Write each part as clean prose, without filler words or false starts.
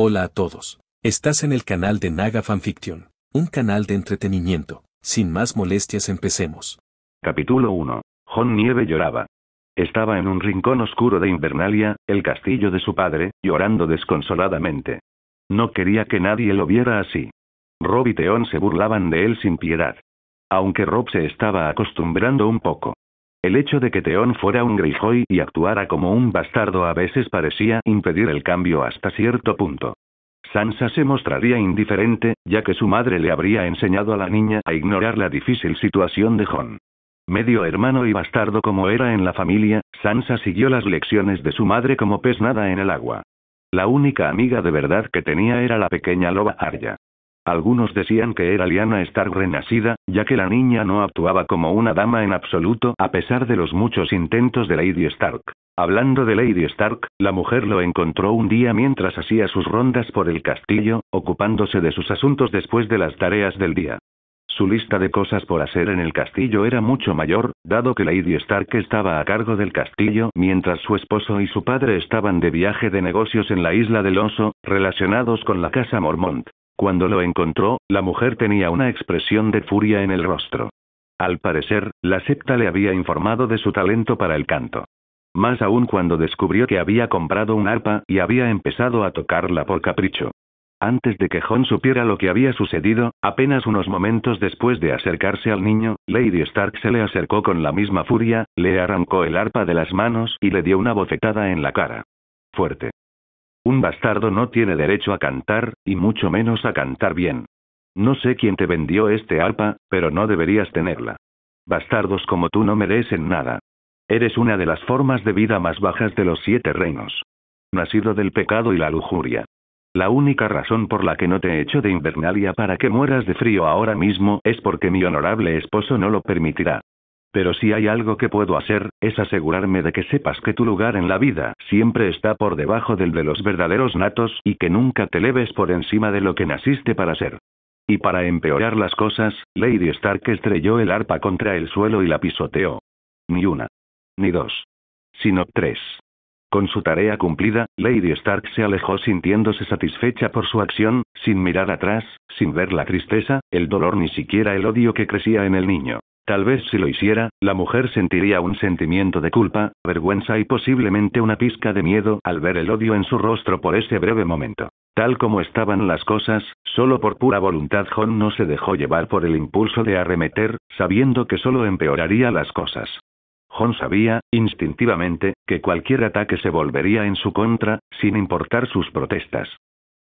Hola a todos. Estás en el canal de Naga Fanfiction, un canal de entretenimiento. Sin más molestias, empecemos. Capítulo 1. Jon Nieve lloraba. Estaba en un rincón oscuro de Invernalia, el castillo de su padre, llorando desconsoladamente. No quería que nadie lo viera así. Rob y Theon se burlaban de él sin piedad. Aunque Rob se estaba acostumbrando un poco. El hecho de que Theon fuera un Greyjoy y actuara como un bastardo a veces parecía impedir el cambio hasta cierto punto. Sansa se mostraría indiferente, ya que su madre le habría enseñado a la niña a ignorar la difícil situación de Jon. Medio hermano y bastardo como era en la familia, Sansa siguió las lecciones de su madre como pez nada en el agua. La única amiga de verdad que tenía era la pequeña loba Arya. Algunos decían que era Lyanna Stark renacida, ya que la niña no actuaba como una dama en absoluto a pesar de los muchos intentos de Lady Stark. Hablando de Lady Stark, la mujer lo encontró un día mientras hacía sus rondas por el castillo, ocupándose de sus asuntos después de las tareas del día. Su lista de cosas por hacer en el castillo era mucho mayor, dado que Lady Stark estaba a cargo del castillo mientras su esposo y su padre estaban de viaje de negocios en la isla del Oso, relacionados con la casa Mormont. Cuando lo encontró, la mujer tenía una expresión de furia en el rostro. Al parecer, la septa le había informado de su talento para el canto. Más aún cuando descubrió que había comprado un arpa y había empezado a tocarla por capricho. Antes de que Jon supiera lo que había sucedido, apenas unos momentos después de acercarse al niño, Lady Stark se le acercó con la misma furia, le arrancó el arpa de las manos y le dio una bofetada en la cara. Fuerte. Un bastardo no tiene derecho a cantar, y mucho menos a cantar bien. No sé quién te vendió este arpa, pero no deberías tenerla. Bastardos como tú no merecen nada. Eres una de las formas de vida más bajas de los 7 reinos. Nacido del pecado y la lujuria. La única razón por la que no te echo de Invernalia para que mueras de frío ahora mismo es porque mi honorable esposo no lo permitirá. Pero si hay algo que puedo hacer, es asegurarme de que sepas que tu lugar en la vida siempre está por debajo del de los verdaderos natos y que nunca te eleves por encima de lo que naciste para ser. Y para empeorar las cosas, Lady Stark estrelló el arpa contra el suelo y la pisoteó. Ni una. Ni dos. Sino 3. Con su tarea cumplida, Lady Stark se alejó sintiéndose satisfecha por su acción, sin mirar atrás, sin ver la tristeza, el dolor ni siquiera el odio que crecía en el niño. Tal vez si lo hiciera, la mujer sentiría un sentimiento de culpa, vergüenza y posiblemente una pizca de miedo al ver el odio en su rostro por ese breve momento. Tal como estaban las cosas, solo por pura voluntad Jon no se dejó llevar por el impulso de arremeter, sabiendo que solo empeoraría las cosas. Jon sabía, instintivamente, que cualquier ataque se volvería en su contra, sin importar sus protestas.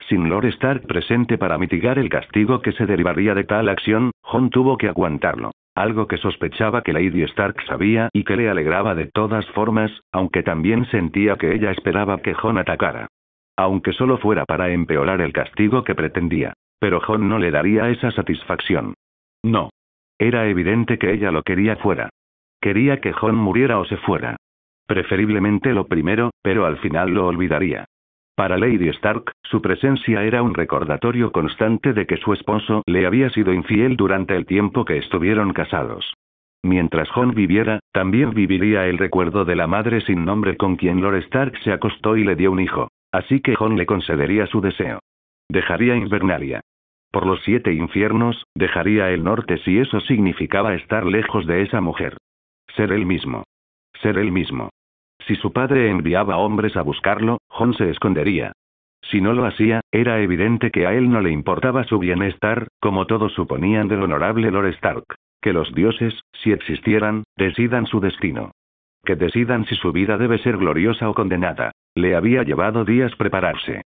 Sin Lord Stark presente para mitigar el castigo que se derivaría de tal acción, Jon tuvo que aguantarlo. Algo que sospechaba que Lady Stark sabía y que le alegraba de todas formas, aunque también sentía que ella esperaba que Jon atacara. Aunque solo fuera para empeorar el castigo que pretendía. Pero Jon no le daría esa satisfacción. No. Era evidente que ella lo quería fuera. Quería que Jon muriera o se fuera. Preferiblemente lo primero, pero al final lo olvidaría. Para Lady Stark, su presencia era un recordatorio constante de que su esposo le había sido infiel durante el tiempo que estuvieron casados. Mientras Jon viviera, también viviría el recuerdo de la madre sin nombre con quien Lord Stark se acostó y le dio un hijo, así que Jon le concedería su deseo. Dejaría Invernalia. Por los 7 infiernos, dejaría el norte si eso significaba estar lejos de esa mujer. Ser él mismo. Ser él mismo. Si su padre enviaba hombres a buscarlo, Jon se escondería. Si no lo hacía, era evidente que a él no le importaba su bienestar, como todos suponían del honorable Lord Stark. Que los dioses, si existieran, decidan su destino. Que decidan si su vida debe ser gloriosa o condenada. Le había llevado días prepararse.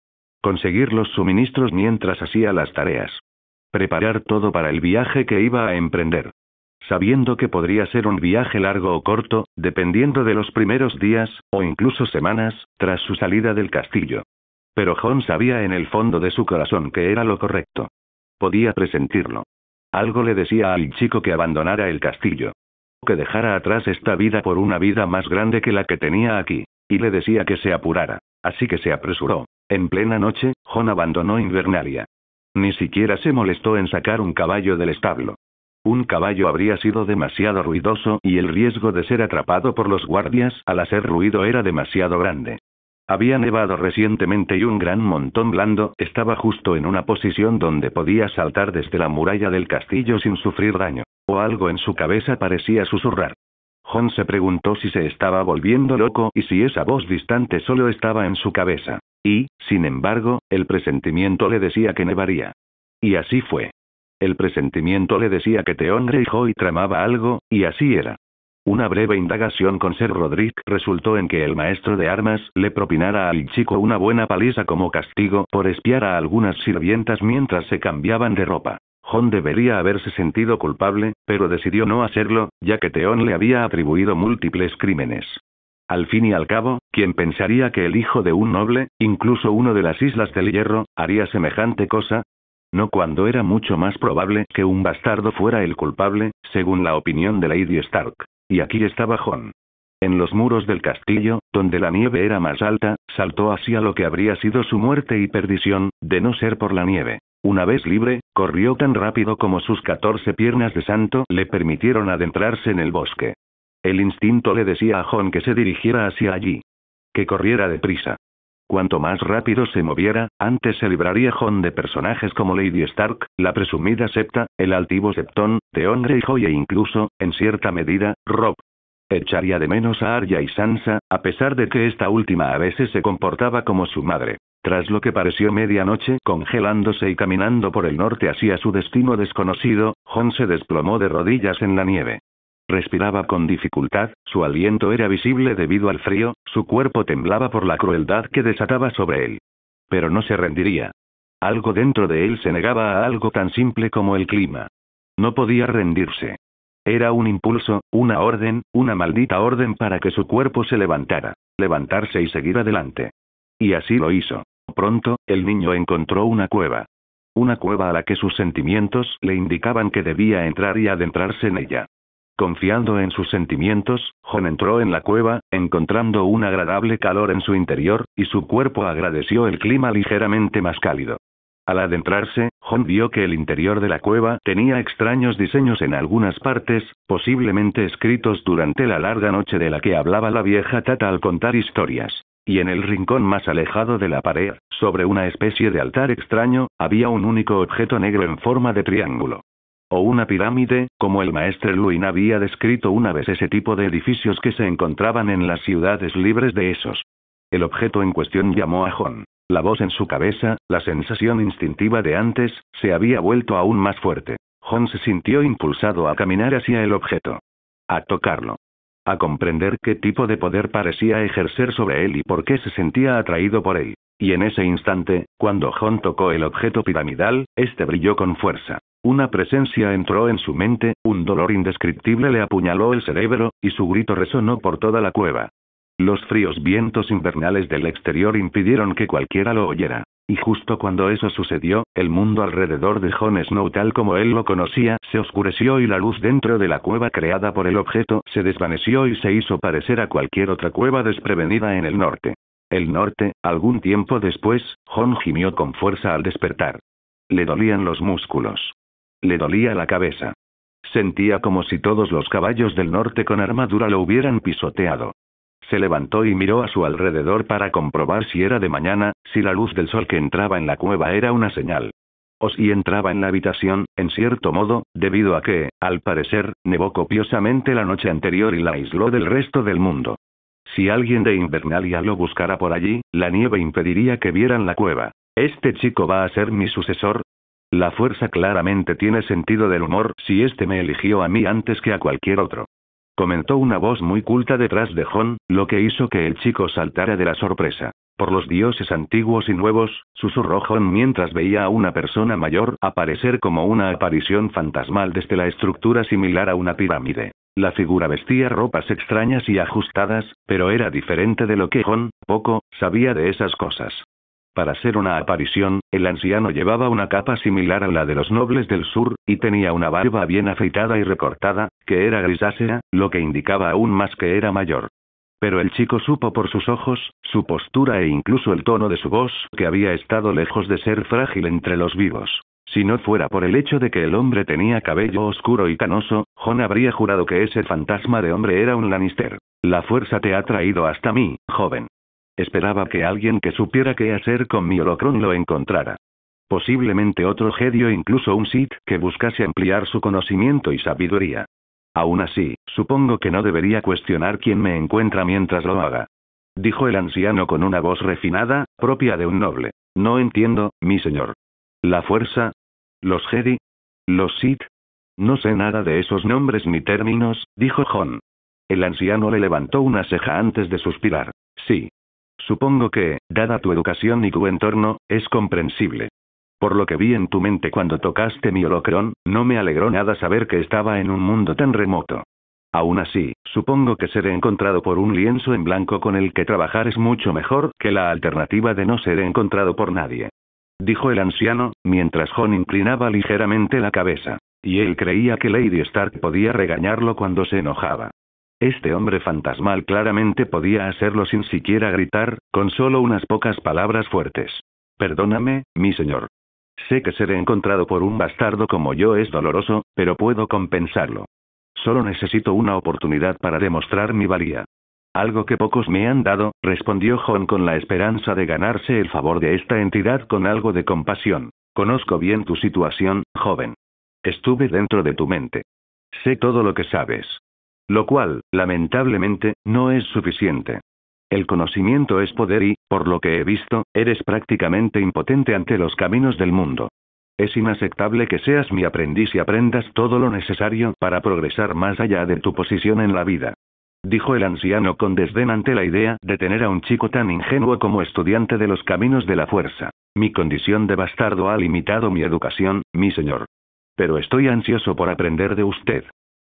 Conseguir los suministros mientras hacía las tareas. Preparar todo para el viaje que iba a emprender. Sabiendo que podría ser un viaje largo o corto, dependiendo de los primeros días, o incluso semanas, tras su salida del castillo. Pero Jon sabía en el fondo de su corazón que era lo correcto. Podía presentirlo. Algo le decía al chico que abandonara el castillo. Que dejara atrás esta vida por una vida más grande que la que tenía aquí. Y le decía que se apurara. Así que se apresuró. En plena noche, Jon abandonó Invernalia. Ni siquiera se molestó en sacar un caballo del establo. Un caballo habría sido demasiado ruidoso y el riesgo de ser atrapado por los guardias al hacer ruido era demasiado grande. Había nevado recientemente y un gran montón blando estaba justo en una posición donde podía saltar desde la muralla del castillo sin sufrir daño. O algo en su cabeza parecía susurrar. Jon se preguntó si se estaba volviendo loco y si esa voz distante solo estaba en su cabeza. Y, sin embargo, el presentimiento le decía que nevaría. Y así fue. El presentimiento le decía que Theon Greyjoy tramaba algo, y así era. Una breve indagación con Ser Roderick resultó en que el maestro de armas le propinara al chico una buena paliza como castigo por espiar a algunas sirvientas mientras se cambiaban de ropa. Jon debería haberse sentido culpable, pero decidió no hacerlo, ya que Theon le había atribuido múltiples crímenes. Al fin y al cabo, ¿quién pensaría que el hijo de un noble, incluso uno de las Islas del Hierro, haría semejante cosa? No cuando era mucho más probable que un bastardo fuera el culpable, según la opinión de Lady Stark. Y aquí estaba Jon. En los muros del castillo, donde la nieve era más alta, saltó hacia lo que habría sido su muerte y perdición, de no ser por la nieve. Una vez libre, corrió tan rápido como sus 14 piernas de santo le permitieron adentrarse en el bosque. El instinto le decía a Jon que se dirigiera hacia allí. Que corriera deprisa. Cuanto más rápido se moviera, antes se libraría Jon de personajes como Lady Stark, la presumida septa, el altivo Septón, Theon Greyjoy e incluso, en cierta medida, Robb. Echaría de menos a Arya y Sansa, a pesar de que esta última a veces se comportaba como su madre. Tras lo que pareció medianoche, congelándose y caminando por el norte hacia su destino desconocido, Jon se desplomó de rodillas en la nieve. Respiraba con dificultad, su aliento era visible debido al frío, su cuerpo temblaba por la crueldad que desataba sobre él. Pero no se rendiría. Algo dentro de él se negaba a algo tan simple como el clima. No podía rendirse. Era un impulso, una orden, una maldita orden para que su cuerpo se levantara, levantarse y seguir adelante. Y así lo hizo. Pronto, el niño encontró una cueva. Una cueva a la que sus sentimientos le indicaban que debía entrar y adentrarse en ella. Confiando en sus sentimientos, Jon entró en la cueva, encontrando un agradable calor en su interior, y su cuerpo agradeció el clima ligeramente más cálido. Al adentrarse, Jon vio que el interior de la cueva tenía extraños diseños en algunas partes, posiblemente escritos durante la larga noche de la que hablaba la vieja Tata al contar historias. Y en el rincón más alejado de la pared, sobre una especie de altar extraño, había un único objeto negro en forma de triángulo. O una pirámide, como el maestre Luin había descrito una vez ese tipo de edificios que se encontraban en las ciudades libres de esos. El objeto en cuestión llamó a Jon. La voz en su cabeza, la sensación instintiva de antes, se había vuelto aún más fuerte. Jon se sintió impulsado a caminar hacia el objeto. A tocarlo. A comprender qué tipo de poder parecía ejercer sobre él y por qué se sentía atraído por él. Y en ese instante, cuando Jon tocó el objeto piramidal, este brilló con fuerza. Una presencia entró en su mente, un dolor indescriptible le apuñaló el cerebro, y su grito resonó por toda la cueva. Los fríos vientos invernales del exterior impidieron que cualquiera lo oyera. Y justo cuando eso sucedió, el mundo alrededor de Jon Snow tal como él lo conocía, se oscureció y la luz dentro de la cueva creada por el objeto se desvaneció y se hizo parecer a cualquier otra cueva desprevenida en el norte. El norte, algún tiempo después, Jon gimió con fuerza al despertar. Le dolían los músculos. Le dolía la cabeza. Sentía como si todos los caballos del norte con armadura lo hubieran pisoteado. Se levantó y miró a su alrededor para comprobar si era de mañana, si la luz del sol que entraba en la cueva era una señal. O si entraba en la habitación, en cierto modo, debido a que, al parecer, nevó copiosamente la noche anterior y la aisló del resto del mundo. Si alguien de Invernalia lo buscara por allí, la nieve impediría que vieran la cueva. ¿Este chico va a ser mi sucesor? La fuerza claramente tiene sentido del humor si este me eligió a mí antes que a cualquier otro. Comentó una voz muy culta detrás de Jon, lo que hizo que el chico saltara de la sorpresa. Por los dioses antiguos y nuevos, susurró Jon mientras veía a una persona mayor aparecer como una aparición fantasmal desde la estructura similar a una pirámide. La figura vestía ropas extrañas y ajustadas, pero era diferente de lo que Jon, poco, sabía de esas cosas. Para ser una aparición, el anciano llevaba una capa similar a la de los nobles del sur, y tenía una barba bien afeitada y recortada, que era grisácea, lo que indicaba aún más que era mayor. Pero el chico supo por sus ojos, su postura e incluso el tono de su voz que había estado lejos de ser frágil entre los vivos. Si no fuera por el hecho de que el hombre tenía cabello oscuro y canoso, Jon habría jurado que ese fantasma de hombre era un Lannister. La fuerza te ha traído hasta mí, joven. Esperaba que alguien que supiera qué hacer con mi holocrón lo encontrara. Posiblemente otro Jedi o incluso un Sith que buscase ampliar su conocimiento y sabiduría. Aún así, supongo que no debería cuestionar quién me encuentra mientras lo haga. Dijo el anciano con una voz refinada, propia de un noble. No entiendo, mi señor. ¿La fuerza? ¿Los Jedi? ¿Los Sith? No sé nada de esos nombres ni términos, dijo Jon. El anciano le levantó una ceja antes de suspirar. Sí. Supongo que, dada tu educación y tu entorno, es comprensible. Por lo que vi en tu mente cuando tocaste mi holocrón, no me alegró nada saber que estaba en un mundo tan remoto. Aún así, supongo que ser encontrado por un lienzo en blanco con el que trabajar es mucho mejor que la alternativa de no ser encontrado por nadie. Dijo el anciano, mientras Jon inclinaba ligeramente la cabeza. Y él creía que Lady Stark podía regañarlo cuando se enojaba. Este hombre fantasmal claramente podía hacerlo sin siquiera gritar, con solo unas pocas palabras fuertes. Perdóname, mi señor. Sé que ser encontrado por un bastardo como yo es doloroso, pero puedo compensarlo. Solo necesito una oportunidad para demostrar mi valía. Algo que pocos me han dado, respondió Jon con la esperanza de ganarse el favor de esta entidad con algo de compasión. Conozco bien tu situación, joven. Estuve dentro de tu mente. Sé todo lo que sabes. Lo cual, lamentablemente, no es suficiente. El conocimiento es poder y, por lo que he visto, eres prácticamente impotente ante los caminos del mundo. Es inaceptable que seas mi aprendiz y aprendas todo lo necesario para progresar más allá de tu posición en la vida. Dijo el anciano con desdén ante la idea de tener a un chico tan ingenuo como estudiante de los caminos de la fuerza. Mi condición de bastardo ha limitado mi educación, mi señor. Pero estoy ansioso por aprender de usted.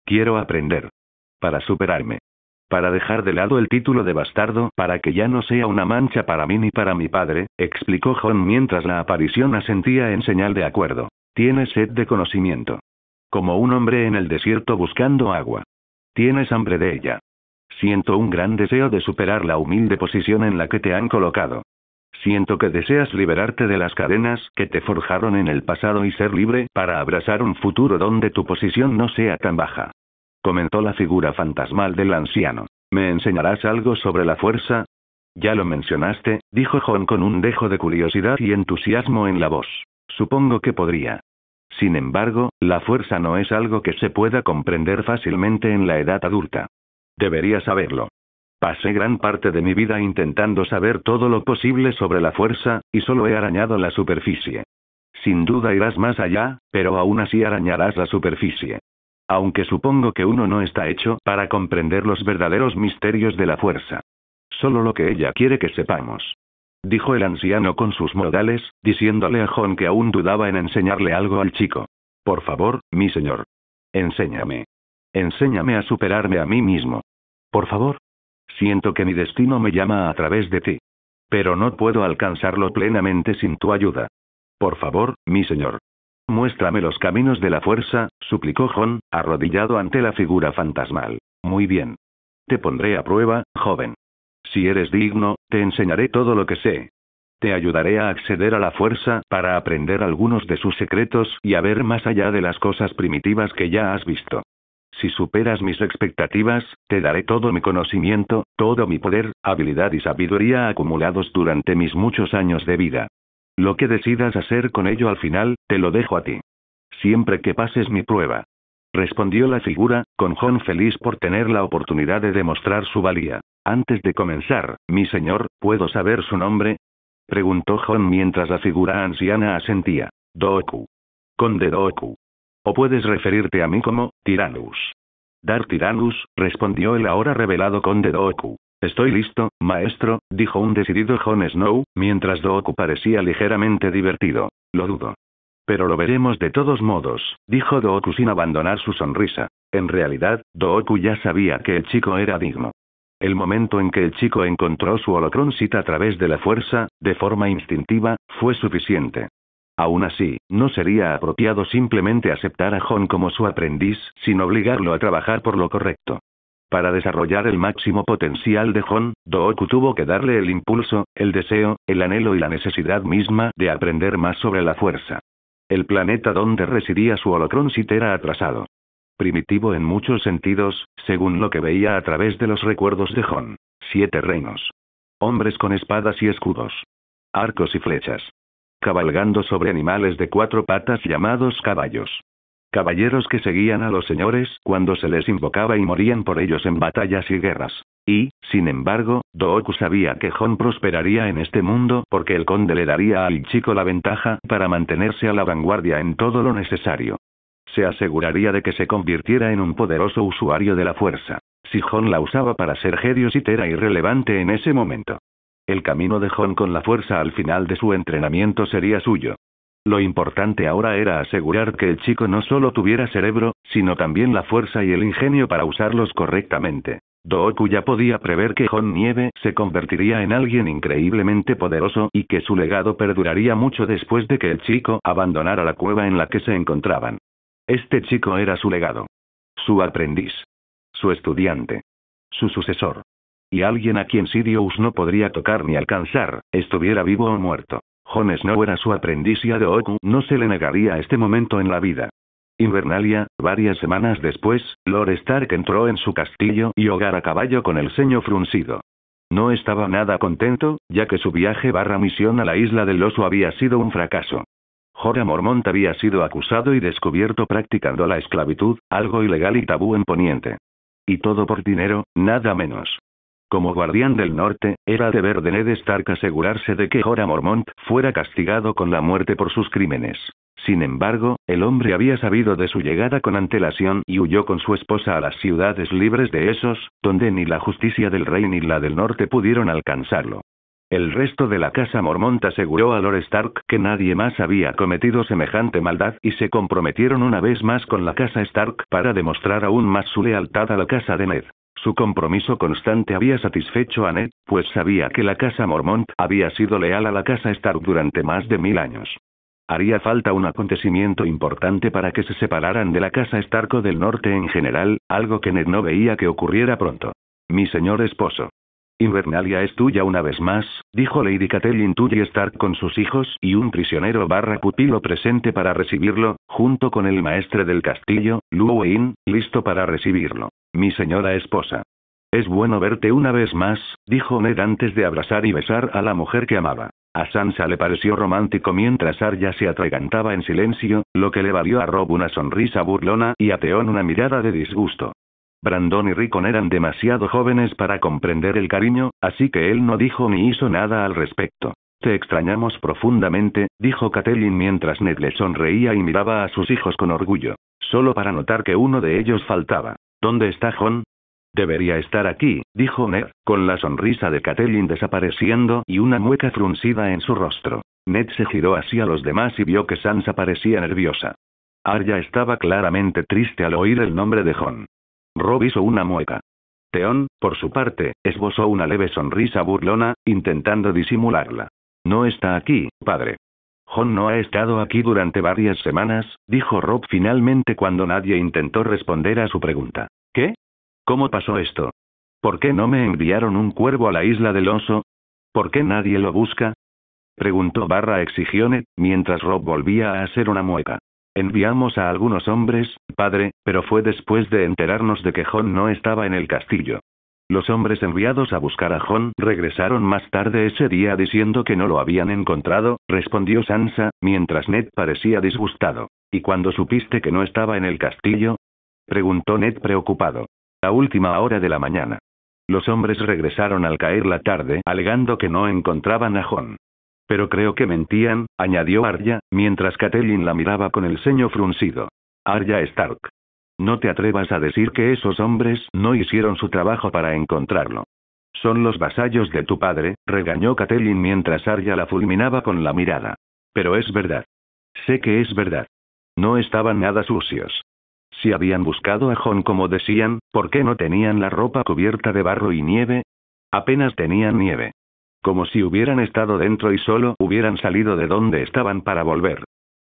Quiero aprender. Para superarme. Para dejar de lado el título de bastardo para que ya no sea una mancha para mí ni para mi padre, explicó Jon mientras la aparición asentía en señal de acuerdo. Tienes sed de conocimiento. Como un hombre en el desierto buscando agua. Tienes hambre de ella. Siento un gran deseo de superar la humilde posición en la que te han colocado. Siento que deseas liberarte de las cadenas que te forjaron en el pasado y ser libre para abrazar un futuro donde tu posición no sea tan baja. Comentó la figura fantasmal del anciano. ¿Me enseñarás algo sobre la fuerza? Ya lo mencionaste, dijo Jon con un dejo de curiosidad y entusiasmo en la voz. Supongo que podría. Sin embargo, la fuerza no es algo que se pueda comprender fácilmente en la edad adulta. Debería saberlo. Pasé gran parte de mi vida intentando saber todo lo posible sobre la fuerza, y solo he arañado la superficie. Sin duda irás más allá, pero aún así arañarás la superficie. Aunque supongo que uno no está hecho para comprender los verdaderos misterios de la fuerza. Solo lo que ella quiere que sepamos. Dijo el anciano con sus modales, diciéndole a Jon que aún dudaba en enseñarle algo al chico. Por favor, mi señor. Enséñame. Enséñame a superarme a mí mismo. Por favor. Siento que mi destino me llama a través de ti. Pero no puedo alcanzarlo plenamente sin tu ayuda. Por favor, mi señor. Muéstrame los caminos de la fuerza, suplicó Jon, arrodillado ante la figura fantasmal. Muy bien. Te pondré a prueba, joven. Si eres digno, te enseñaré todo lo que sé. Te ayudaré a acceder a la fuerza para aprender algunos de sus secretos y a ver más allá de las cosas primitivas que ya has visto. Si superas mis expectativas, te daré todo mi conocimiento, todo mi poder, habilidad y sabiduría acumulados durante mis muchos años de vida. Lo que decidas hacer con ello al final, te lo dejo a ti. Siempre que pases mi prueba. Respondió la figura, con Jon feliz por tener la oportunidad de demostrar su valía. Antes de comenzar, mi señor, ¿puedo saber su nombre? Preguntó Jon mientras la figura anciana asentía. Dooku. Conde Dooku. O puedes referirte a mí como, Tyrannus. Darth Tyrannus, respondió el ahora revelado Conde Dooku. Estoy listo, maestro, dijo un decidido Jon Snow, mientras Dooku parecía ligeramente divertido. Lo dudo. Pero lo veremos de todos modos, dijo Dooku sin abandonar su sonrisa. En realidad, Dooku ya sabía que el chico era digno. El momento en que el chico encontró su holocrón Sith a través de la fuerza, de forma instintiva, fue suficiente. Aún así, no sería apropiado simplemente aceptar a Jon como su aprendiz, sin obligarlo a trabajar por lo correcto. Para desarrollar el máximo potencial de Jon, Dooku tuvo que darle el impulso, el deseo, el anhelo y la necesidad misma de aprender más sobre la fuerza. El planeta donde residía su holocrón Sith era atrasado. Primitivo en muchos sentidos, según lo que veía a través de los recuerdos de Jon. 7 reinos. Hombres con espadas y escudos. Arcos y flechas. Cabalgando sobre animales de 4 patas llamados caballos. Caballeros que seguían a los señores cuando se les invocaba y morían por ellos en batallas y guerras. Y, sin embargo, Dooku sabía que Jon prosperaría en este mundo porque el conde le daría al chico la ventaja para mantenerse a la vanguardia en todo lo necesario. Se aseguraría de que se convirtiera en un poderoso usuario de la fuerza. Si Jon la usaba para ser Jedi Sith era irrelevante en ese momento. El camino de Jon con la fuerza al final de su entrenamiento sería suyo. Lo importante ahora era asegurar que el chico no solo tuviera cerebro, sino también la fuerza y el ingenio para usarlos correctamente. Dooku ya podía prever que Jon Nieve se convertiría en alguien increíblemente poderoso y que su legado perduraría mucho después de que el chico abandonara la cueva en la que se encontraban. Este chico era su legado. Su aprendiz. Su estudiante. Su sucesor. Y alguien a quien Sidious no podría tocar ni alcanzar, estuviera vivo o muerto. Jon Snow era su aprendiz y a Dooku no se le negaría este momento en la vida. Invernalia, varias semanas después, Lord Stark entró en su castillo y hogar a caballo con el ceño fruncido. No estaba nada contento, ya que su viaje/misión a la isla del oso había sido un fracaso. Jorah Mormont había sido acusado y descubierto practicando la esclavitud, algo ilegal y tabú en Poniente. Y todo por dinero, nada menos. Como guardián del norte, era deber de Ned Stark asegurarse de que Jorah Mormont fuera castigado con la muerte por sus crímenes. Sin embargo, el hombre había sabido de su llegada con antelación y huyó con su esposa a las ciudades libres de Essos, donde ni la justicia del rey ni la del norte pudieron alcanzarlo. El resto de la casa Mormont aseguró a Lord Stark que nadie más había cometido semejante maldad y se comprometieron una vez más con la casa Stark para demostrar aún más su lealtad a la casa de Ned. Su compromiso constante había satisfecho a Ned, pues sabía que la casa Mormont había sido leal a la casa Stark durante más de 1000 años. Haría falta un acontecimiento importante para que se separaran de la casa Stark o del norte en general, algo que Ned no veía que ocurriera pronto. Mi señor esposo. Invernalia es tuya una vez más, dijo Lady Catelyn Tully Stark con sus hijos y un prisionero/pupilo presente para recibirlo, junto con el maestre del castillo, Luo Wei, listo para recibirlo. Mi señora esposa. Es bueno verte una vez más, dijo Ned antes de abrazar y besar a la mujer que amaba. A Sansa le pareció romántico mientras Arya se atragantaba en silencio, lo que le valió a Robb una sonrisa burlona y a Theon una mirada de disgusto. Brandon y Rickon eran demasiado jóvenes para comprender el cariño, así que él no dijo ni hizo nada al respecto. Te extrañamos profundamente, dijo Catelyn mientras Ned le sonreía y miraba a sus hijos con orgullo. Solo para notar que uno de ellos faltaba. ¿Dónde está Jon? Debería estar aquí, dijo Ned, con la sonrisa de Catelyn desapareciendo y una mueca fruncida en su rostro. Ned se giró hacia los demás y vio que Sansa parecía nerviosa. Arya estaba claramente triste al oír el nombre de Jon. Robb hizo una mueca. Theon, por su parte, esbozó una leve sonrisa burlona, intentando disimularla. No está aquí, padre. Jon no ha estado aquí durante varias semanas, dijo Robb finalmente cuando nadie intentó responder a su pregunta. ¿Qué? ¿Cómo pasó esto? ¿Por qué no me enviaron un cuervo a la isla del oso? ¿Por qué nadie lo busca? Preguntó exigió Ned, mientras Robb volvía a hacer una mueca. Enviamos a algunos hombres, padre, pero fue después de enterarnos de que Jon no estaba en el castillo. Los hombres enviados a buscar a Jon regresaron más tarde ese día diciendo que no lo habían encontrado, respondió Sansa, mientras Ned parecía disgustado. ¿Y cuándo supiste que no estaba en el castillo? Preguntó Ned preocupado. A última hora de la mañana. Los hombres regresaron al caer la tarde, alegando que no encontraban a Jon. Pero creo que mentían, añadió Arya, mientras Catelyn la miraba con el ceño fruncido. Arya Stark. No te atrevas a decir que esos hombres no hicieron su trabajo para encontrarlo. Son los vasallos de tu padre, regañó Catelyn mientras Arya la fulminaba con la mirada. Pero es verdad. Sé que es verdad. No estaban nada sucios. Si habían buscado a Jon como decían, ¿por qué no tenían la ropa cubierta de barro y nieve? Apenas tenían nieve. Como si hubieran estado dentro y solo hubieran salido de donde estaban para volver.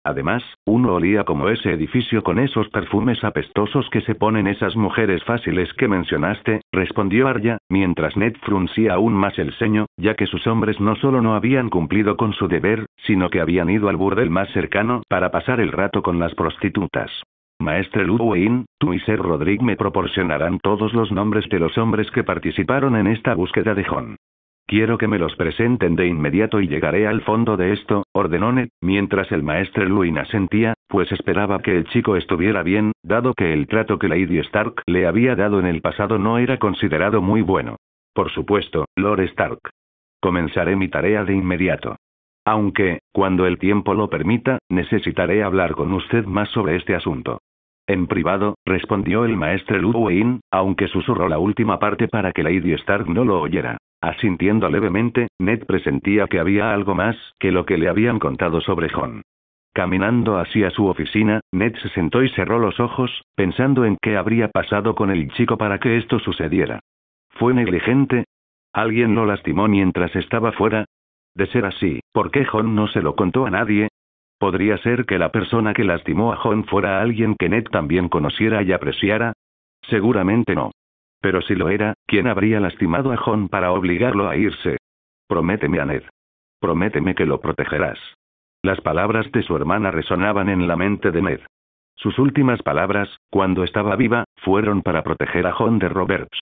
Además, uno olía como ese edificio con esos perfumes apestosos que se ponen esas mujeres fáciles que mencionaste, respondió Arya, mientras Ned fruncía aún más el ceño, ya que sus hombres no solo no habían cumplido con su deber, sino que habían ido al burdel más cercano para pasar el rato con las prostitutas. Maestre Luo Wei, tú y Ser Roderick me proporcionarán todos los nombres de los hombres que participaron en esta búsqueda de Jon. Quiero que me los presenten de inmediato y llegaré al fondo de esto, ordenó Ned, mientras el maestre Luin asentía, pues esperaba que el chico estuviera bien, dado que el trato que Lady Stark le había dado en el pasado no era considerado muy bueno. Por supuesto, Lord Stark. Comenzaré mi tarea de inmediato. Aunque, cuando el tiempo lo permita, necesitaré hablar con usted más sobre este asunto. En privado, respondió el maestre Luwin, aunque susurró la última parte para que Lady Stark no lo oyera. Asintiendo levemente, Ned presentía que había algo más que lo que le habían contado sobre Jon. Caminando hacia su oficina, Ned se sentó y cerró los ojos, pensando en qué habría pasado con el chico para que esto sucediera. ¿Fue negligente? ¿Alguien lo lastimó mientras estaba fuera? De ser así, ¿por qué Jon no se lo contó a nadie? ¿Podría ser que la persona que lastimó a Jon fuera alguien que Ned también conociera y apreciara? Seguramente no. Pero si lo era, ¿quién habría lastimado a Jon para obligarlo a irse? Prométeme a Ned. Prométeme que lo protegerás. Las palabras de su hermana resonaban en la mente de Ned. Sus últimas palabras, cuando estaba viva, fueron para proteger a Jon de Roberts.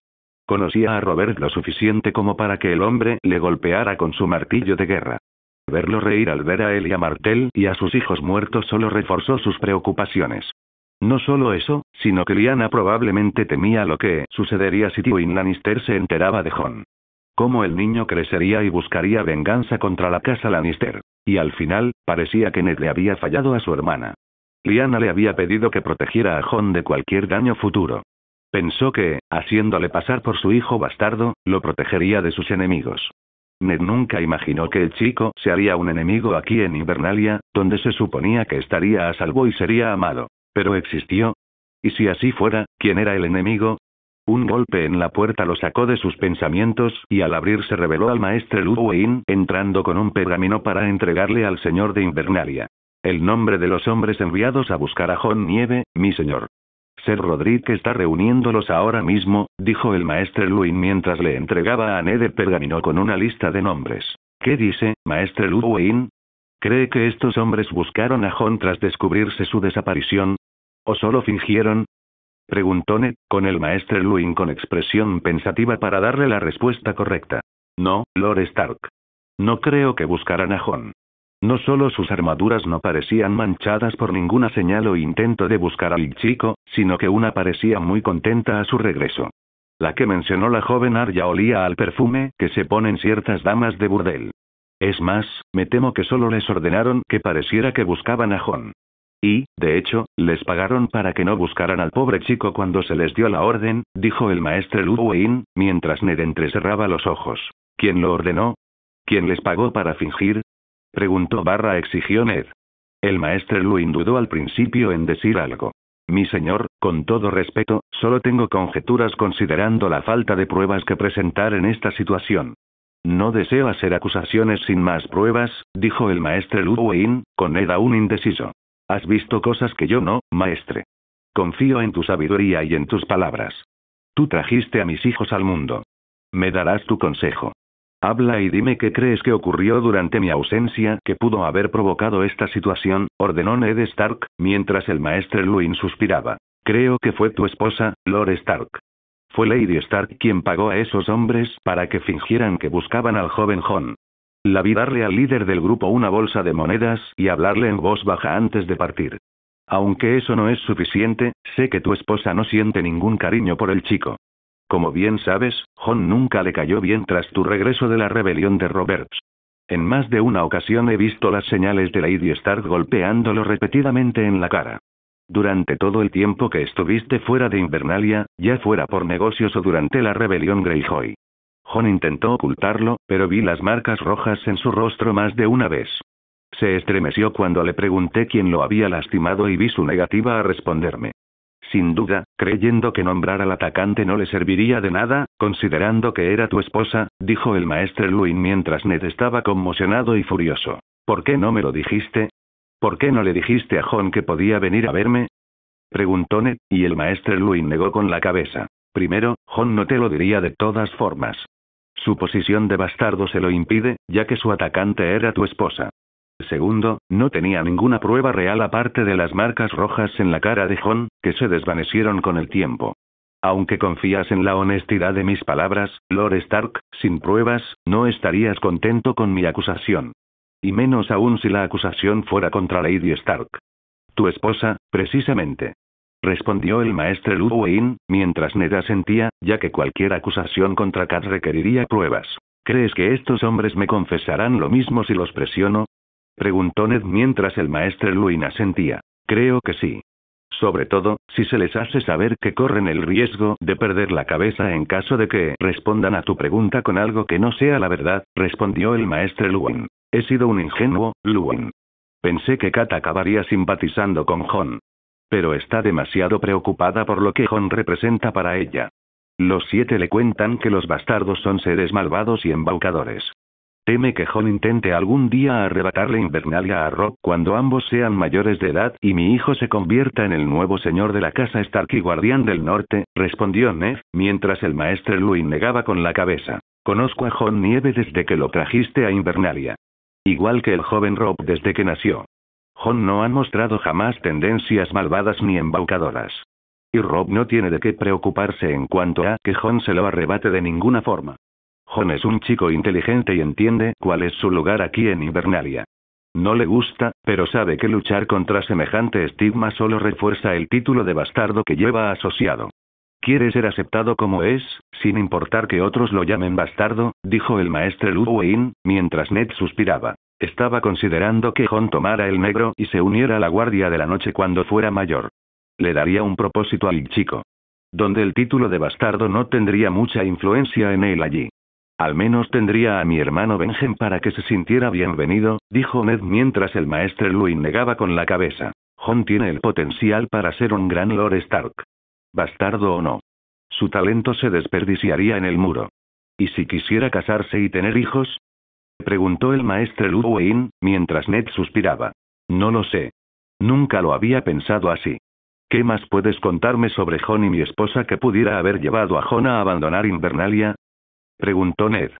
Conocía a Robert lo suficiente como para que el hombre le golpeara con su martillo de guerra. Verlo reír al ver a él y a Martell y a sus hijos muertos solo reforzó sus preocupaciones. No solo eso, sino que Lyanna probablemente temía lo que sucedería si Tywin Lannister se enteraba de Jon. Cómo el niño crecería y buscaría venganza contra la casa Lannister. Y al final, parecía que Ned le había fallado a su hermana. Lyanna le había pedido que protegiera a Jon de cualquier daño futuro. Pensó que, haciéndole pasar por su hijo bastardo, lo protegería de sus enemigos. Ned nunca imaginó que el chico se haría un enemigo aquí en Invernalia, donde se suponía que estaría a salvo y sería amado. Pero existió. ¿Y si así fuera, quién era el enemigo? Un golpe en la puerta lo sacó de sus pensamientos, y al abrir se reveló al maestre Luwin, entrando con un pergamino para entregarle al señor de Invernalia. El nombre de los hombres enviados a buscar a Jon Nieve, mi señor. Ser Roderick está reuniéndolos ahora mismo, dijo el maestre Luwin mientras le entregaba a Ned el pergamino con una lista de nombres. ¿Qué dice, maestre Luwin? ¿Cree que estos hombres buscaron a Jon tras descubrirse su desaparición? ¿O solo fingieron? Preguntó Ned, con el maestre Luwin con expresión pensativa para darle la respuesta correcta. No, Lord Stark. No creo que buscaran a Jon. No solo sus armaduras no parecían manchadas por ninguna señal o intento de buscar al chico, sino que una parecía muy contenta a su regreso. La que mencionó la joven Arya olía al perfume que se ponen ciertas damas de burdel. Es más, me temo que solo les ordenaron que pareciera que buscaban a Jon. Y, de hecho, les pagaron para que no buscaran al pobre chico cuando se les dio la orden, dijo el maestre Luwin, mientras Ned entrecerraba los ojos. ¿Quién lo ordenó? ¿Quién les pagó para fingir? Preguntó / exigió Ned. El maestre Luwin dudó al principio en decir algo. Mi señor, con todo respeto, solo tengo conjeturas considerando la falta de pruebas que presentar en esta situación. No deseo hacer acusaciones sin más pruebas, dijo el maestre Luwin, con Ned aún indeciso. Has visto cosas que yo no, maestre. Confío en tu sabiduría y en tus palabras. Tú trajiste a mis hijos al mundo. Me darás tu consejo. Habla y dime qué crees que ocurrió durante mi ausencia que pudo haber provocado esta situación, ordenó Ned Stark, mientras el maestre Luwin suspiraba. Creo que fue tu esposa, Lord Stark. Fue Lady Stark quien pagó a esos hombres para que fingieran que buscaban al joven Jon. La vi darle al líder del grupo una bolsa de monedas y hablarle en voz baja antes de partir. Aunque eso no es suficiente, sé que tu esposa no siente ningún cariño por el chico. Como bien sabes, Jon nunca le cayó bien tras tu regreso de la rebelión de Roberts. En más de una ocasión he visto las señales de Lady Stark golpeándolo repetidamente en la cara. Durante todo el tiempo que estuviste fuera de Invernalia, ya fuera por negocios o durante la rebelión Greyjoy. Jon intentó ocultarlo, pero vi las marcas rojas en su rostro más de una vez. Se estremeció cuando le pregunté quién lo había lastimado y vi su negativa a responderme. Sin duda, creyendo que nombrar al atacante no le serviría de nada, considerando que era tu esposa, dijo el maestre Luwin mientras Ned estaba conmocionado y furioso. ¿Por qué no me lo dijiste? ¿Por qué no le dijiste a Jon que podía venir a verme? Preguntó Ned, y el maestre Luwin negó con la cabeza. Primero, Jon no te lo diría de todas formas. Su posición de bastardo se lo impide, ya que su atacante era tu esposa. Segundo, no tenía ninguna prueba real aparte de las marcas rojas en la cara de Jon, que se desvanecieron con el tiempo. Aunque confías en la honestidad de mis palabras, Lord Stark, sin pruebas, no estarías contento con mi acusación. Y menos aún si la acusación fuera contra Lady Stark. Tu esposa, precisamente. Respondió el maestre Luwin, mientras Ned asentía, ya que cualquier acusación contra Kat requeriría pruebas. ¿Crees que estos hombres me confesarán lo mismo si los presiono? Preguntó Ned mientras el maestre Luwin asentía. Creo que sí. Sobre todo, si se les hace saber que corren el riesgo de perder la cabeza en caso de que respondan a tu pregunta con algo que no sea la verdad, respondió el maestre Luwin. He sido un ingenuo, Luwin. Pensé que Kat acabaría simpatizando con Jon. Pero está demasiado preocupada por lo que Jon representa para ella. Los 7 le cuentan que los bastardos son seres malvados y embaucadores. Teme que Jon intente algún día arrebatarle Invernalia a Robb cuando ambos sean mayores de edad y mi hijo se convierta en el nuevo señor de la casa Stark y guardián del norte, respondió Ned, mientras el maestre Luwin negaba con la cabeza. Conozco a Jon Nieve desde que lo trajiste a Invernalia. Igual que el joven Robb desde que nació. Jon no ha mostrado jamás tendencias malvadas ni embaucadoras. Y Robb no tiene de qué preocuparse en cuanto a que Jon se lo arrebate de ninguna forma. Jon es un chico inteligente y entiende cuál es su lugar aquí en Invernalia. No le gusta, pero sabe que luchar contra semejante estigma solo refuerza el título de bastardo que lleva asociado. Quiere ser aceptado como es, sin importar que otros lo llamen bastardo, dijo el maestre Luwin, mientras Ned suspiraba. Estaba considerando que Jon tomara el negro y se uniera a la guardia de la noche cuando fuera mayor. Le daría un propósito al chico. Donde el título de bastardo no tendría mucha influencia en él allí. Al menos tendría a mi hermano Benjen para que se sintiera bienvenido, dijo Ned mientras el maestre Luwin negaba con la cabeza. Jon tiene el potencial para ser un gran Lord Stark. Bastardo o no. Su talento se desperdiciaría en el muro. ¿Y si quisiera casarse y tener hijos? Preguntó el maestre Luwin, mientras Ned suspiraba. No lo sé. Nunca lo había pensado así. ¿Qué más puedes contarme sobre Jon y mi esposa que pudiera haber llevado a Jon a abandonar Invernalia? Preguntó Ned.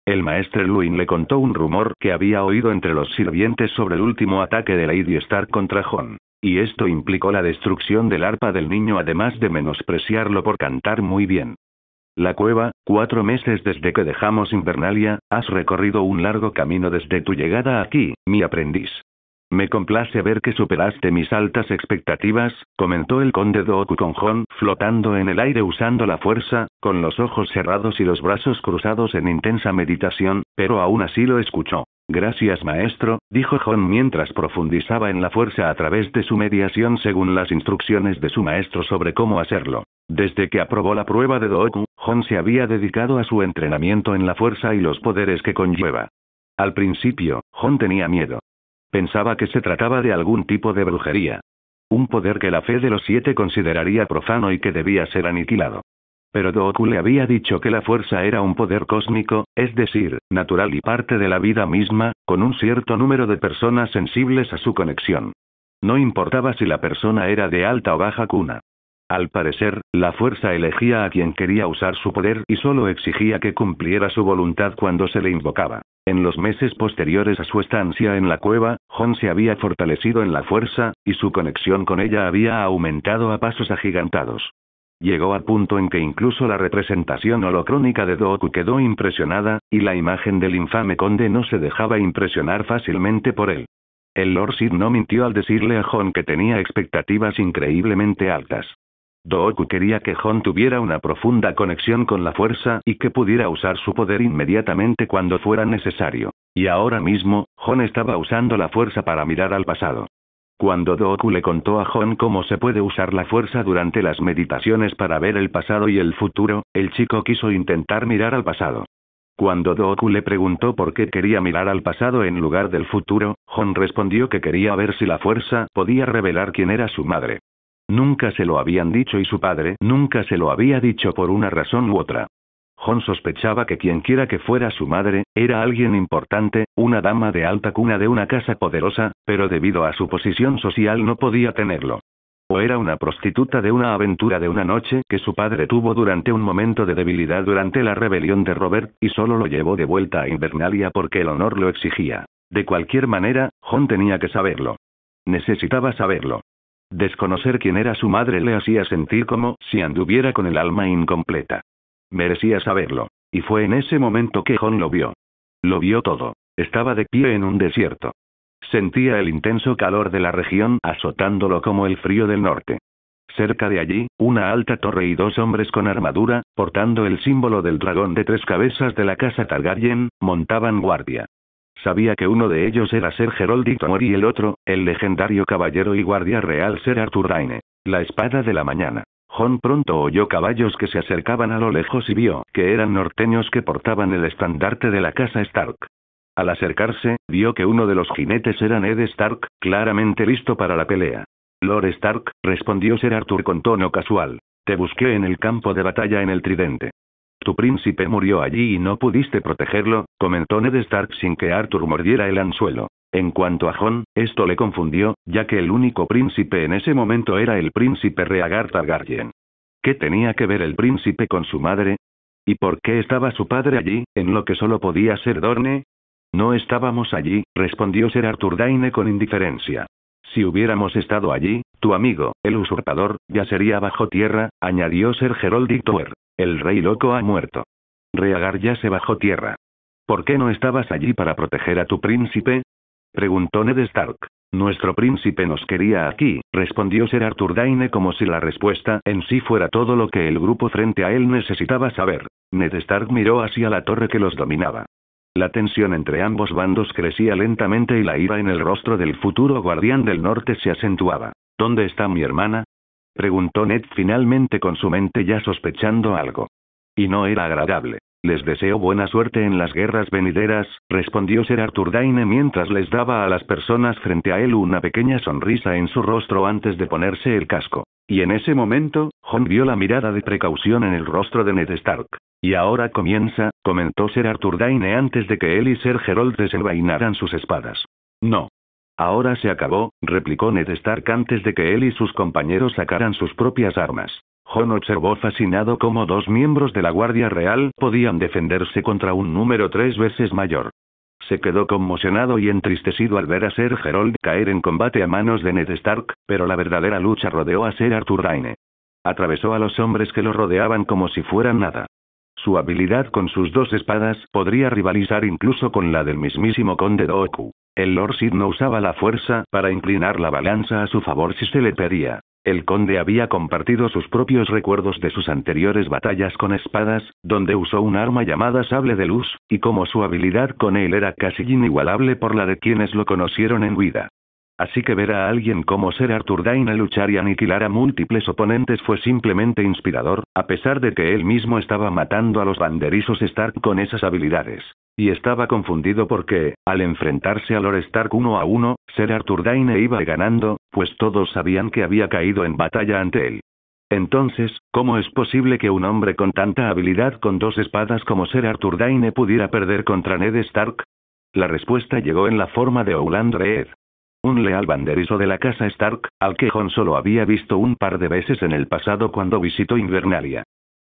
El maestre Luwin le contó un rumor que había oído entre los sirvientes sobre el último ataque de Lady Stark contra Jon. Y esto implicó la destrucción del arpa del niño además de menospreciarlo por cantar muy bien. La cueva, 4 meses desde que dejamos Invernalia, has recorrido un largo camino desde tu llegada aquí, mi aprendiz. Me complace ver que superaste mis altas expectativas, comentó el conde Dooku con Jon flotando en el aire usando la fuerza, con los ojos cerrados y los brazos cruzados en intensa meditación, pero aún así lo escuchó. Gracias maestro, dijo Jon mientras profundizaba en la fuerza a través de su mediación según las instrucciones de su maestro sobre cómo hacerlo. Desde que aprobó la prueba de Dooku, Jon se había dedicado a su entrenamiento en la fuerza y los poderes que conlleva. Al principio, Jon tenía miedo. Pensaba que se trataba de algún tipo de brujería. Un poder que la fe de los 7 consideraría profano y que debía ser aniquilado. Pero Dooku le había dicho que la fuerza era un poder cósmico, es decir, natural y parte de la vida misma, con un cierto número de personas sensibles a su conexión. No importaba si la persona era de alta o baja cuna. Al parecer, la fuerza elegía a quien quería usar su poder y solo exigía que cumpliera su voluntad cuando se le invocaba. En los meses posteriores a su estancia en la cueva, Jon se había fortalecido en la fuerza, y su conexión con ella había aumentado a pasos agigantados. Llegó al punto en que incluso la representación holocrónica de Dooku quedó impresionada, y la imagen del infame conde no se dejaba impresionar fácilmente por él. El Lord Sith no mintió al decirle a Jon que tenía expectativas increíblemente altas. Dooku quería que Jon tuviera una profunda conexión con la fuerza y que pudiera usar su poder inmediatamente cuando fuera necesario. Y ahora mismo, Jon estaba usando la fuerza para mirar al pasado. Cuando Dooku le contó a Jon cómo se puede usar la fuerza durante las meditaciones para ver el pasado y el futuro, el chico quiso intentar mirar al pasado. Cuando Dooku le preguntó por qué quería mirar al pasado en lugar del futuro, Jon respondió que quería ver si la fuerza podía revelar quién era su madre. Nunca se lo habían dicho y su padre nunca se lo había dicho por una razón u otra. Jon sospechaba que quienquiera que fuera su madre, era alguien importante, una dama de alta cuna de una casa poderosa, pero debido a su posición social no podía tenerlo. O era una prostituta de una aventura de una noche que su padre tuvo durante un momento de debilidad durante la rebelión de Robert, y solo lo llevó de vuelta a Invernalia porque el honor lo exigía. De cualquier manera, Jon tenía que saberlo. Necesitaba saberlo. Desconocer quién era su madre le hacía sentir como si anduviera con el alma incompleta. Merecía saberlo. Y fue en ese momento que Jon lo vio. Lo vio todo. Estaba de pie en un desierto. Sentía el intenso calor de la región azotándolo como el frío del norte. Cerca de allí, una alta torre y dos hombres con armadura, portando el símbolo del dragón de 3 cabezas de la casa Targaryen, montaban guardia. Sabía que uno de ellos era Ser Gerold Hightower y el otro, el legendario caballero y guardia real Ser Arthur Dayne, la espada de la mañana. Jon pronto oyó caballos que se acercaban a lo lejos y vio que eran norteños que portaban el estandarte de la casa Stark. Al acercarse, vio que uno de los jinetes era Ned Stark, claramente listo para la pelea. Lord Stark, respondió Ser Arthur con tono casual. Te busqué en el campo de batalla en el Tridente. Tu príncipe murió allí y no pudiste protegerlo, comentó Ned Stark sin que Arthur mordiera el anzuelo. En cuanto a Jon, esto le confundió, ya que el único príncipe en ese momento era el príncipe Rhaegar Targaryen. ¿Qué tenía que ver el príncipe con su madre? ¿Y por qué estaba su padre allí, en lo que solo podía ser Dorne? No estábamos allí, respondió Ser Arthur Dayne con indiferencia. Si hubiéramos estado allí, tu amigo, el usurpador, ya sería bajo tierra, añadió Ser Gerold Hightower. El rey loco ha muerto. Rhaegar ya se bajó tierra. ¿Por qué no estabas allí para proteger a tu príncipe? Preguntó Ned Stark. Nuestro príncipe nos quería aquí, respondió Ser Arthur Dayne como si la respuesta en sí fuera todo lo que el grupo frente a él necesitaba saber. Ned Stark miró hacia la torre que los dominaba. La tensión entre ambos bandos crecía lentamente y la ira en el rostro del futuro guardián del norte se acentuaba. ¿Dónde está mi hermana? Preguntó Ned finalmente con su mente ya sospechando algo. Y no era agradable. Les deseo buena suerte en las guerras venideras, respondió Ser Arthur Dayne mientras les daba a las personas frente a él una pequeña sonrisa en su rostro antes de ponerse el casco. Y en ese momento, Jon vio la mirada de precaución en el rostro de Ned Stark. Y ahora comienza, comentó Ser Arthur Dayne antes de que él y Ser Gerold desenvainaran sus espadas. No. Ahora se acabó, replicó Ned Stark antes de que él y sus compañeros sacaran sus propias armas. Jon observó fascinado cómo 2 miembros de la Guardia Real podían defenderse contra un número 3 veces mayor. Se quedó conmocionado y entristecido al ver a Ser Gerold caer en combate a manos de Ned Stark, pero la verdadera lucha rodeó a Ser Arthur Dayne. Atravesó a los hombres que lo rodeaban como si fueran nada. Su habilidad con sus 2 espadas podría rivalizar incluso con la del mismísimo Conde Dooku. El Lord Sid no usaba la fuerza para inclinar la balanza a su favor si se le pedía. El conde había compartido sus propios recuerdos de sus anteriores batallas con espadas, donde usó un arma llamada sable de luz, y como su habilidad con él era casi inigualable por la de quienes lo conocieron en vida. Así que ver a alguien como Ser Arthur Dayne luchar y aniquilar a múltiples oponentes fue simplemente inspirador, a pesar de que él mismo estaba matando a los banderizos Stark con esas habilidades. Y estaba confundido porque, al enfrentarse a Lord Stark 1 a 1, Ser Arthur Dayne iba ganando, pues todos sabían que había caído en batalla ante él. Entonces, ¿cómo es posible que un hombre con tanta habilidad con 2 espadas como Ser Arthur Dayne pudiera perder contra Ned Stark? La respuesta llegó en la forma de Oland Reed. Un leal banderizo de la casa Stark, al que Jon solo había visto un par de veces en el pasado cuando visitó Invernalia.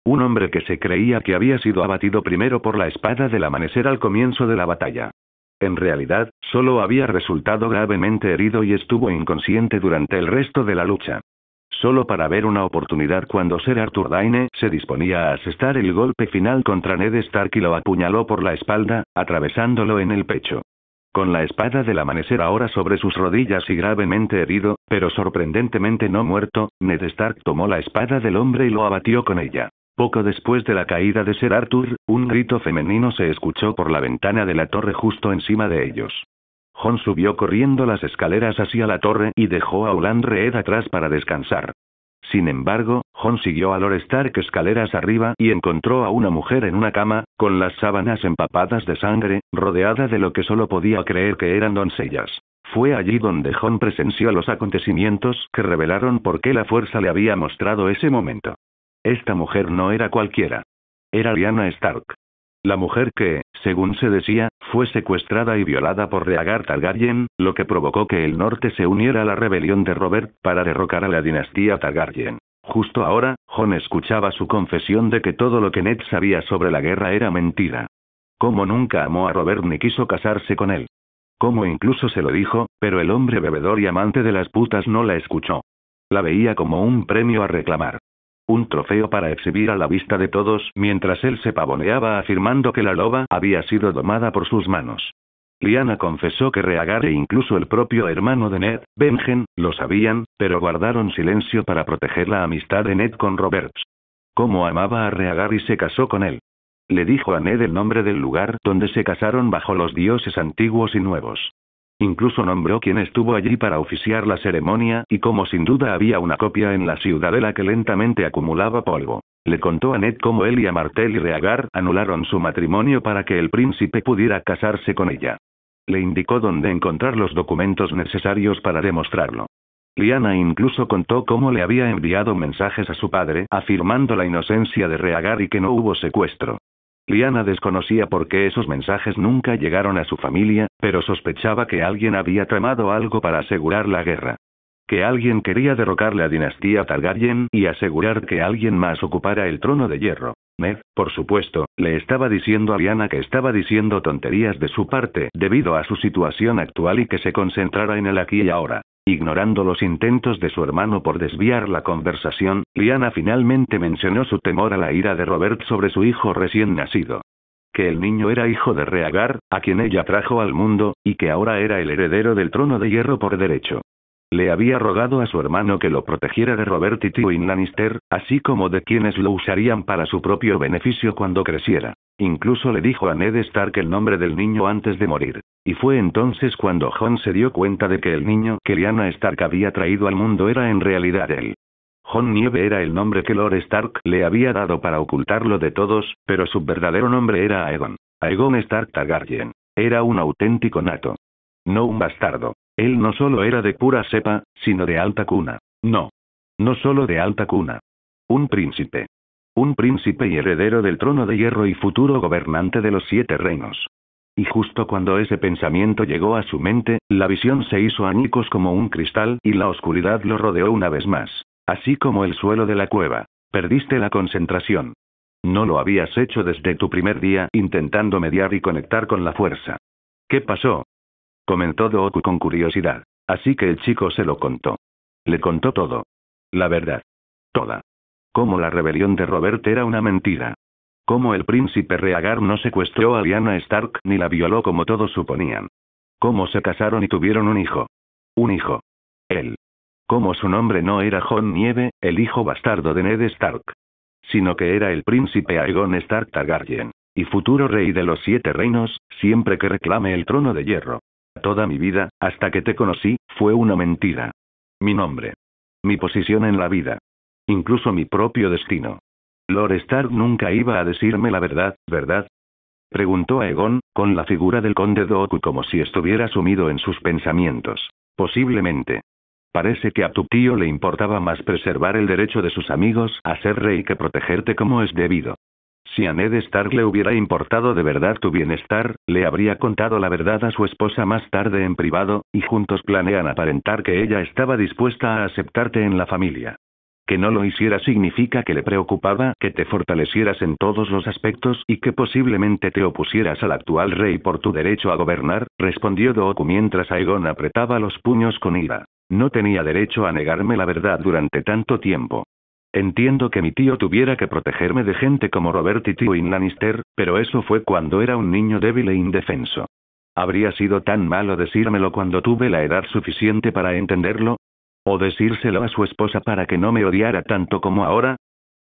Un hombre que se creía que había sido abatido primero por la espada del amanecer al comienzo de la batalla. En realidad, solo había resultado gravemente herido y estuvo inconsciente durante el resto de la lucha. Solo para ver una oportunidad cuando Ser Arthur Dayne se disponía a asestar el golpe final contra Ned Stark y lo apuñaló por la espalda, atravesándolo en el pecho. Con la espada del amanecer ahora sobre sus rodillas y gravemente herido, pero sorprendentemente no muerto, Ned Stark tomó la espada del hombre y lo abatió con ella. Poco después de la caída de Ser Arthur, un grito femenino se escuchó por la ventana de la torre justo encima de ellos. Jon subió corriendo las escaleras hacia la torre y dejó a Oland Reed atrás para descansar. Sin embargo, Jon siguió a Lord Stark escaleras arriba y encontró a una mujer en una cama, con las sábanas empapadas de sangre, rodeada de lo que solo podía creer que eran doncellas. Fue allí donde Jon presenció los acontecimientos que revelaron por qué la fuerza le había mostrado ese momento. Esta mujer no era cualquiera. Era Lyanna Stark. La mujer que, según se decía, fue secuestrada y violada por Rhaegar Targaryen, lo que provocó que el norte se uniera a la rebelión de Robert para derrocar a la dinastía Targaryen. Justo ahora, Jon escuchaba su confesión de que todo lo que Ned sabía sobre la guerra era mentira. Cómo nunca amó a Robert ni quiso casarse con él. Cómo incluso se lo dijo, pero el hombre bebedor y amante de las putas no la escuchó. La veía como un premio a reclamar. Un trofeo para exhibir a la vista de todos mientras él se pavoneaba afirmando que la loba había sido domada por sus manos. Lyanna confesó que Rhaegar e incluso el propio hermano de Ned, Benjen, lo sabían, pero guardaron silencio para proteger la amistad de Ned con Roberts. Cómo amaba a Rhaegar y se casó con él. Le dijo a Ned el nombre del lugar donde se casaron bajo los dioses antiguos y nuevos. Incluso nombró quién estuvo allí para oficiar la ceremonia y como sin duda había una copia en la ciudadela que lentamente acumulaba polvo. Le contó a Ned cómo él y a Martell y Rhaegar anularon su matrimonio para que el príncipe pudiera casarse con ella. Le indicó dónde encontrar los documentos necesarios para demostrarlo. Lyanna incluso contó cómo le había enviado mensajes a su padre afirmando la inocencia de Rhaegar y que no hubo secuestro. Lyanna desconocía por qué esos mensajes nunca llegaron a su familia, pero sospechaba que alguien había tramado algo para asegurar la guerra. Que alguien quería derrocar la dinastía Targaryen y asegurar que alguien más ocupara el trono de hierro. Ned, por supuesto, le estaba diciendo a Lyanna que estaba diciendo tonterías de su parte debido a su situación actual y que se concentrara en el aquí y ahora. Ignorando los intentos de su hermano por desviar la conversación, Lyanna finalmente mencionó su temor a la ira de Robert sobre su hijo recién nacido. Que el niño era hijo de Rhaegar, a quien ella trajo al mundo, y que ahora era el heredero del trono de hierro por derecho. Le había rogado a su hermano que lo protegiera de Robert y Tywin Lannister, así como de quienes lo usarían para su propio beneficio cuando creciera. Incluso le dijo a Ned Stark el nombre del niño antes de morir. Y fue entonces cuando Jon se dio cuenta de que el niño que Lyanna Stark había traído al mundo era en realidad él. Jon Nieve era el nombre que Lord Stark le había dado para ocultarlo de todos, pero su verdadero nombre era Aegon. Aegon Stark Targaryen. Era un auténtico nato. No un bastardo. Él no solo era de pura cepa, sino de alta cuna. No. No solo de alta cuna. Un príncipe. Un príncipe y heredero del trono de hierro y futuro gobernante de los 7 reinos. Y justo cuando ese pensamiento llegó a su mente, la visión se hizo añicos como un cristal y la oscuridad lo rodeó una vez más. Así como el suelo de la cueva. Perdiste la concentración. No lo habías hecho desde tu primer día intentando mediar y conectar con la fuerza. ¿Qué pasó?, comentó Dooku con curiosidad. Así que el chico se lo contó. Le contó todo. La verdad. Toda. Cómo la rebelión de Robert era una mentira. Cómo el príncipe Rhaegar no secuestró a Lyanna Stark ni la violó como todos suponían. Cómo se casaron y tuvieron un hijo. Un hijo. Él. Cómo su nombre no era Jon Nieve, el hijo bastardo de Ned Stark. Sino que era el príncipe Aegon Stark Targaryen. Y futuro rey de los 7 reinos, siempre que reclame el trono de hierro. Toda mi vida, hasta que te conocí, fue una mentira. Mi nombre. Mi posición en la vida. Incluso mi propio destino. Lord Stark nunca iba a decirme la verdad, ¿verdad?, preguntó Aegon, con la figura del conde Dooku como si estuviera sumido en sus pensamientos. Posiblemente. Parece que a tu tío le importaba más preservar el derecho de sus amigos a ser rey que protegerte como es debido. Si a Ned Stark le hubiera importado de verdad tu bienestar, le habría contado la verdad a su esposa más tarde en privado, y juntos planean aparentar que ella estaba dispuesta a aceptarte en la familia. Que no lo hiciera significa que le preocupaba que te fortalecieras en todos los aspectos y que posiblemente te opusieras al actual rey por tu derecho a gobernar, respondió Dooku mientras Aegon apretaba los puños con ira. No tenía derecho a negarme la verdad durante tanto tiempo. Entiendo que mi tío tuviera que protegerme de gente como Robert y Tywin Lannister, pero eso fue cuando era un niño débil e indefenso. ¿Habría sido tan malo decírmelo cuando tuve la edad suficiente para entenderlo? ¿O decírselo a su esposa para que no me odiara tanto como ahora?,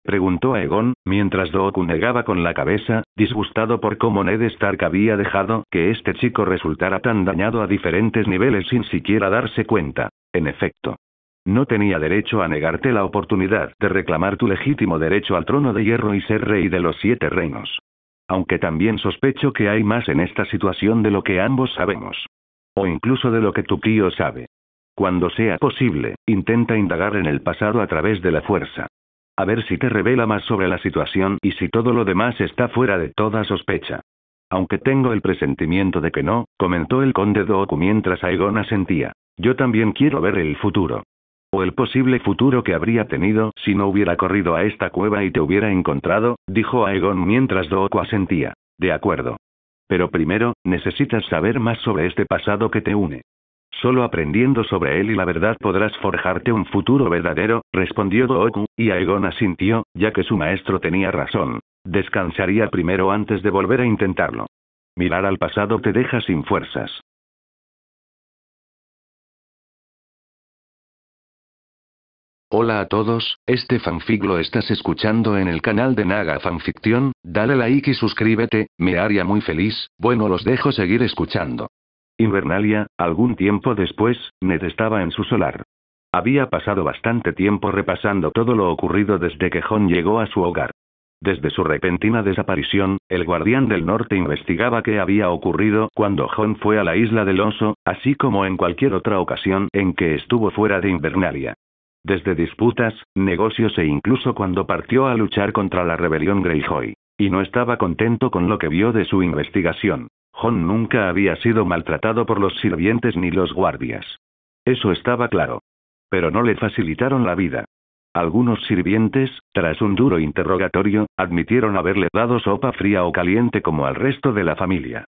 preguntó Aegon, mientras Dooku negaba con la cabeza, disgustado por cómo Ned Stark había dejado que este chico resultara tan dañado a diferentes niveles sin siquiera darse cuenta. En efecto. No tenía derecho a negarte la oportunidad de reclamar tu legítimo derecho al trono de hierro y ser rey de los 7 reinos. Aunque también sospecho que hay más en esta situación de lo que ambos sabemos. O incluso de lo que tu tío sabe. Cuando sea posible, intenta indagar en el pasado a través de la fuerza. A ver si te revela más sobre la situación y si todo lo demás está fuera de toda sospecha. Aunque tengo el presentimiento de que no, comentó el conde Dooku mientras Aegon asentía. Yo también quiero ver el futuro. O el posible futuro que habría tenido si no hubiera corrido a esta cueva y te hubiera encontrado, dijo Aegon mientras Dooku asentía. De acuerdo. Pero primero, necesitas saber más sobre este pasado que te une. Solo aprendiendo sobre él y la verdad podrás forjarte un futuro verdadero, respondió Goku, y Aegon asintió, ya que su maestro tenía razón. Descansaría primero antes de volver a intentarlo. Mirar al pasado te deja sin fuerzas. Hola a todos, este fanfic lo estás escuchando en el canal de Naga Fanfiction, dale like y suscríbete, me haría muy feliz. Bueno, los dejo seguir escuchando. Invernalia, algún tiempo después, Ned estaba en su solar. Había pasado bastante tiempo repasando todo lo ocurrido desde que Jon llegó a su hogar. Desde su repentina desaparición, el Guardián del Norte investigaba qué había ocurrido cuando Jon fue a la Isla del Oso, así como en cualquier otra ocasión en que estuvo fuera de Invernalia. Desde disputas, negocios e incluso cuando partió a luchar contra la rebelión Greyjoy. Y no estaba contento con lo que vio de su investigación. Jon nunca había sido maltratado por los sirvientes ni los guardias. Eso estaba claro. Pero no le facilitaron la vida. Algunos sirvientes, tras un duro interrogatorio, admitieron haberle dado sopa fría o caliente como al resto de la familia.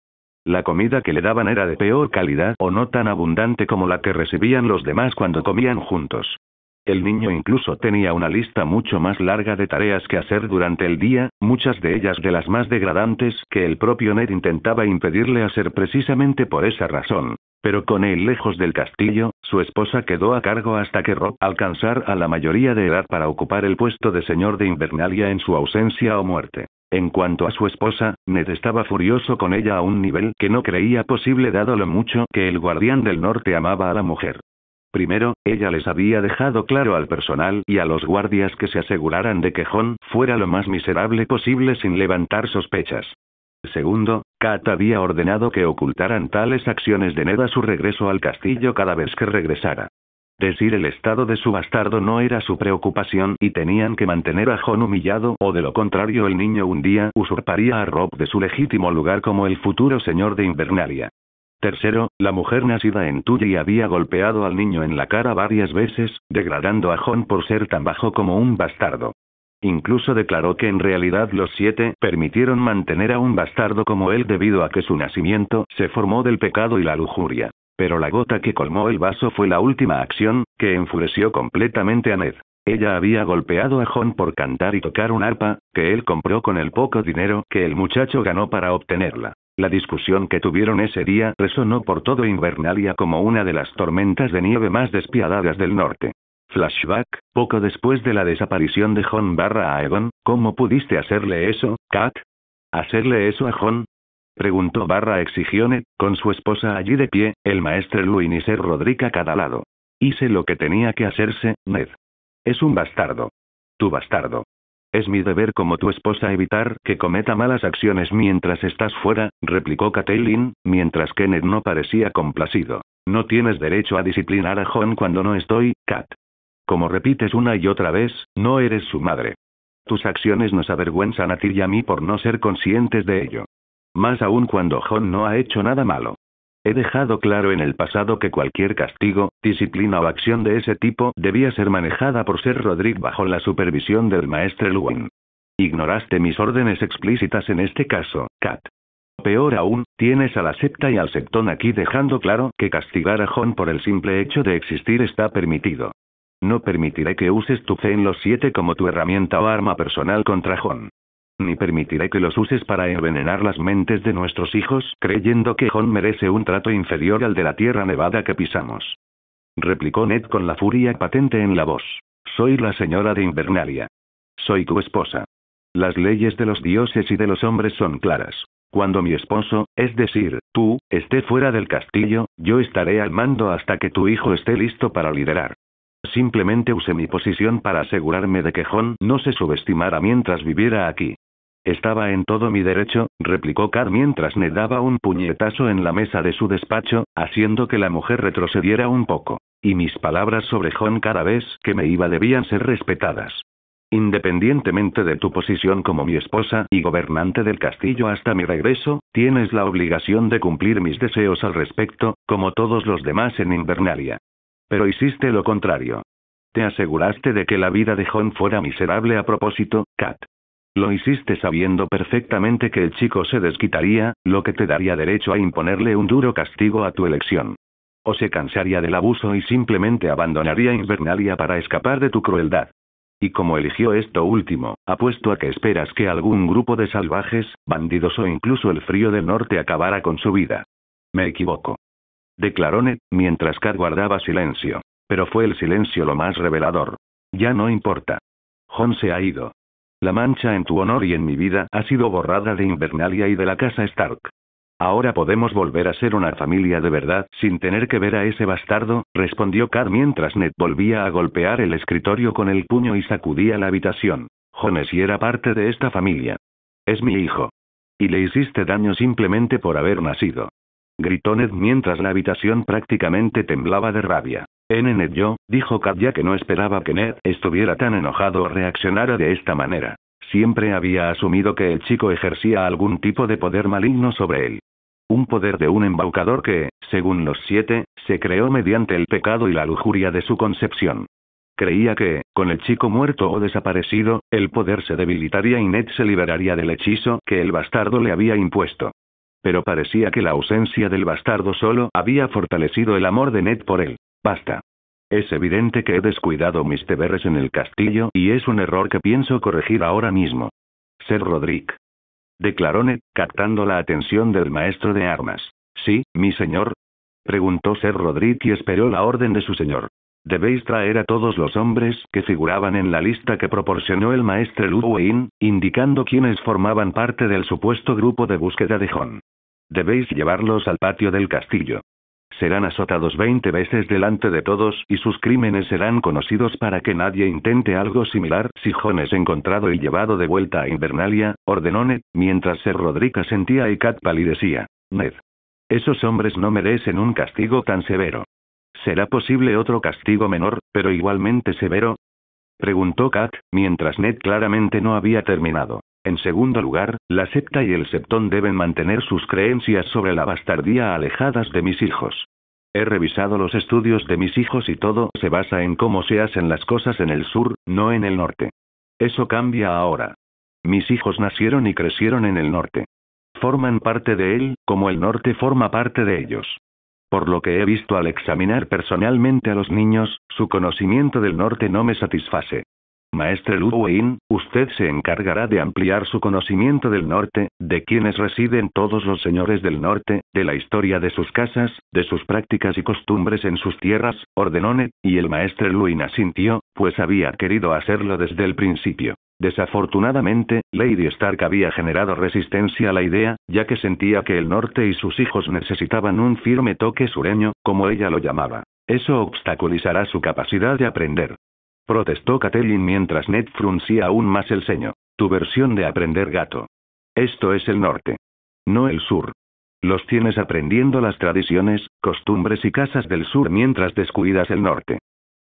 La comida que le daban era de peor calidad o no tan abundante como la que recibían los demás cuando comían juntos. El niño incluso tenía una lista mucho más larga de tareas que hacer durante el día, muchas de ellas de las más degradantes que el propio Ned intentaba impedirle hacer precisamente por esa razón. Pero con él lejos del castillo, su esposa quedó a cargo hasta que Robb alcanzara la mayoría de edad para ocupar el puesto de señor de Invernalia en su ausencia o muerte. En cuanto a su esposa, Ned estaba furioso con ella a un nivel que no creía posible dado lo mucho que el Guardián del Norte amaba a la mujer. Primero, ella les había dejado claro al personal y a los guardias que se aseguraran de que Jon fuera lo más miserable posible sin levantar sospechas. Segundo, Kat había ordenado que ocultaran tales acciones de Ned a su regreso al castillo cada vez que regresara. Decir el estado de su bastardo no era su preocupación y tenían que mantener a Jon humillado o de lo contrario el niño un día usurparía a Robb de su legítimo lugar como el futuro señor de Invernalia. Tercero, la mujer nacida en Tully había golpeado al niño en la cara varias veces, degradando a Jon por ser tan bajo como un bastardo. Incluso declaró que en realidad los 7 permitieron mantener a un bastardo como él debido a que su nacimiento se formó del pecado y la lujuria. Pero la gota que colmó el vaso fue la última acción, que enfureció completamente a Ned. Ella había golpeado a Jon por cantar y tocar un arpa, que él compró con el poco dinero que el muchacho ganó para obtenerla. La discusión que tuvieron ese día resonó por todo Invernalia como una de las tormentas de nieve más despiadadas del norte. Flashback, poco después de la desaparición de Jon Aegon, ¿cómo pudiste hacerle eso, Kat? ¿Hacerle eso a Jon? Preguntó exigió Ned, con su esposa allí de pie, el maestre Luin y Ser Rodrik a cada lado. Hice lo que tenía que hacerse, Ned. Es un bastardo. Tu bastardo. Es mi deber como tu esposa evitar que cometa malas acciones mientras estás fuera, replicó Catelyn, mientras que Ned no parecía complacido. No tienes derecho a disciplinar a Jon cuando no estoy, Kat. Como repites una y otra vez, no eres su madre. Tus acciones nos avergüenzan a ti y a mí por no ser conscientes de ello. Más aún cuando Jon no ha hecho nada malo. He dejado claro en el pasado que cualquier castigo, disciplina o acción de ese tipo debía ser manejada por Ser Rodrik bajo la supervisión del maestre Luin. Ignoraste mis órdenes explícitas en este caso, Kat. Peor aún, tienes a la septa y al septón aquí dejando claro que castigar a Jon por el simple hecho de existir está permitido. No permitiré que uses tu fe en los 7 como tu herramienta o arma personal contra Jon. Ni permitiré que los uses para envenenar las mentes de nuestros hijos creyendo que Jon merece un trato inferior al de la tierra nevada que pisamos. Replicó Ned con la furia patente en la voz. Soy la señora de Invernalia. Soy tu esposa. Las leyes de los dioses y de los hombres son claras. Cuando mi esposo, es decir, tú, esté fuera del castillo, yo estaré al mando hasta que tu hijo esté listo para liderar. Simplemente usé mi posición para asegurarme de que Jon no se subestimara mientras viviera aquí. Estaba en todo mi derecho, replicó Kat mientras Ned daba un puñetazo en la mesa de su despacho, haciendo que la mujer retrocediera un poco. Y mis palabras sobre Jon cada vez que me iba debían ser respetadas. Independientemente de tu posición como mi esposa y gobernante del castillo hasta mi regreso, tienes la obligación de cumplir mis deseos al respecto, como todos los demás en Invernalia. Pero hiciste lo contrario. Te aseguraste de que la vida de Jon fuera miserable a propósito, Kat. Lo hiciste sabiendo perfectamente que el chico se desquitaría, lo que te daría derecho a imponerle un duro castigo a tu elección. O se cansaría del abuso y simplemente abandonaría Invernalia para escapar de tu crueldad. Y como eligió esto último, apuesto a que esperas que algún grupo de salvajes, bandidos o incluso el frío del norte acabara con su vida. Me equivoco. Declaró Ned, mientras Kat guardaba silencio. Pero fue el silencio lo más revelador. Ya no importa. Jon se ha ido. La mancha en tu honor y en mi vida ha sido borrada de Invernalia y de la casa Stark. Ahora podemos volver a ser una familia de verdad sin tener que ver a ese bastardo, respondió Kat mientras Ned volvía a golpear el escritorio con el puño y sacudía la habitación. Jon sí era parte de esta familia. Es mi hijo. Y le hiciste daño simplemente por haber nacido. Gritó Ned mientras la habitación prácticamente temblaba de rabia. Ned yo, dijo Kat ya que no esperaba que Ned estuviera tan enojado o reaccionara de esta manera. Siempre había asumido que el chico ejercía algún tipo de poder maligno sobre él. Un poder de un embaucador que, según los 7, se creó mediante el pecado y la lujuria de su concepción. Creía que, con el chico muerto o desaparecido, el poder se debilitaría y Ned se liberaría del hechizo que el bastardo le había impuesto. Pero parecía que la ausencia del bastardo solo había fortalecido el amor de Ned por él. Basta. Es evidente que he descuidado mis deberes en el castillo y es un error que pienso corregir ahora mismo. Ser Roderick. Declaró Ned, captando la atención del maestro de armas. Sí, mi señor. Preguntó Ser Roderick y esperó la orden de su señor. Debéis traer a todos los hombres que figuraban en la lista que proporcionó el maestre Luwin, indicando quiénes formaban parte del supuesto grupo de búsqueda de Jon. Debéis llevarlos al patio del castillo. Serán azotados 20 veces delante de todos y sus crímenes serán conocidos para que nadie intente algo similar. Si Jon es encontrado y llevado de vuelta a Invernalia, ordenó Ned, mientras Ser Roderick asentía y Kat palidecía. Ned. Esos hombres no merecen un castigo tan severo. ¿Será posible otro castigo menor, pero igualmente severo? Preguntó Kat, mientras Ned claramente no había terminado. En segundo lugar, la septa y el septón deben mantener sus creencias sobre la bastardía alejadas de mis hijos. He revisado los estudios de mis hijos y todo se basa en cómo se hacen las cosas en el sur, no en el norte. Eso cambia ahora. Mis hijos nacieron y crecieron en el norte. Forman parte de él, como el norte forma parte de ellos. Por lo que he visto al examinar personalmente a los niños, su conocimiento del norte no me satisface. Maestre Luwin, usted se encargará de ampliar su conocimiento del norte, de quienes residen todos los señores del norte, de la historia de sus casas, de sus prácticas y costumbres en sus tierras, ordenó Ned, y el maestre Luwin asintió, pues había querido hacerlo desde el principio. Desafortunadamente, Lady Stark había generado resistencia a la idea, ya que sentía que el norte y sus hijos necesitaban un firme toque sureño, como ella lo llamaba. Eso obstaculizará su capacidad de aprender. Protestó Catelyn mientras Ned fruncía aún más el ceño. Tu versión de aprender gato. Esto es el norte. No el sur. Los tienes aprendiendo las tradiciones, costumbres y casas del sur mientras descuidas el norte.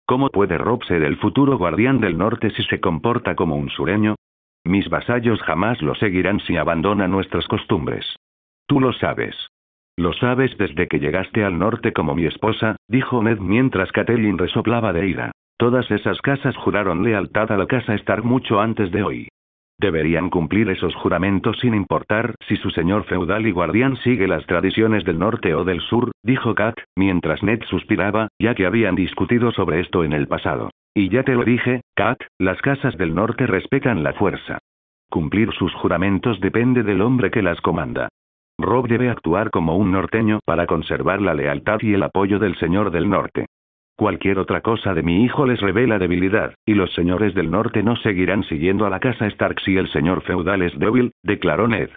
¿Cómo puede Robb ser el futuro guardián del norte si se comporta como un sureño? Mis vasallos jamás lo seguirán si abandona nuestras costumbres. Tú lo sabes. Lo sabes desde que llegaste al norte como mi esposa, dijo Ned mientras Catelyn resoplaba de ira. Todas esas casas juraron lealtad a la casa Stark mucho antes de hoy. Deberían cumplir esos juramentos sin importar si su señor feudal y guardián sigue las tradiciones del norte o del sur, dijo Kat, mientras Ned suspiraba, ya que habían discutido sobre esto en el pasado. Y ya te lo dije, Kat, las casas del norte respetan la fuerza. Cumplir sus juramentos depende del hombre que las comanda. Robb debe actuar como un norteño para conservar la lealtad y el apoyo del señor del norte. Cualquier otra cosa de mi hijo les revela debilidad, y los señores del norte no seguirán siguiendo a la casa Stark si el señor feudal es débil, declaró Ned.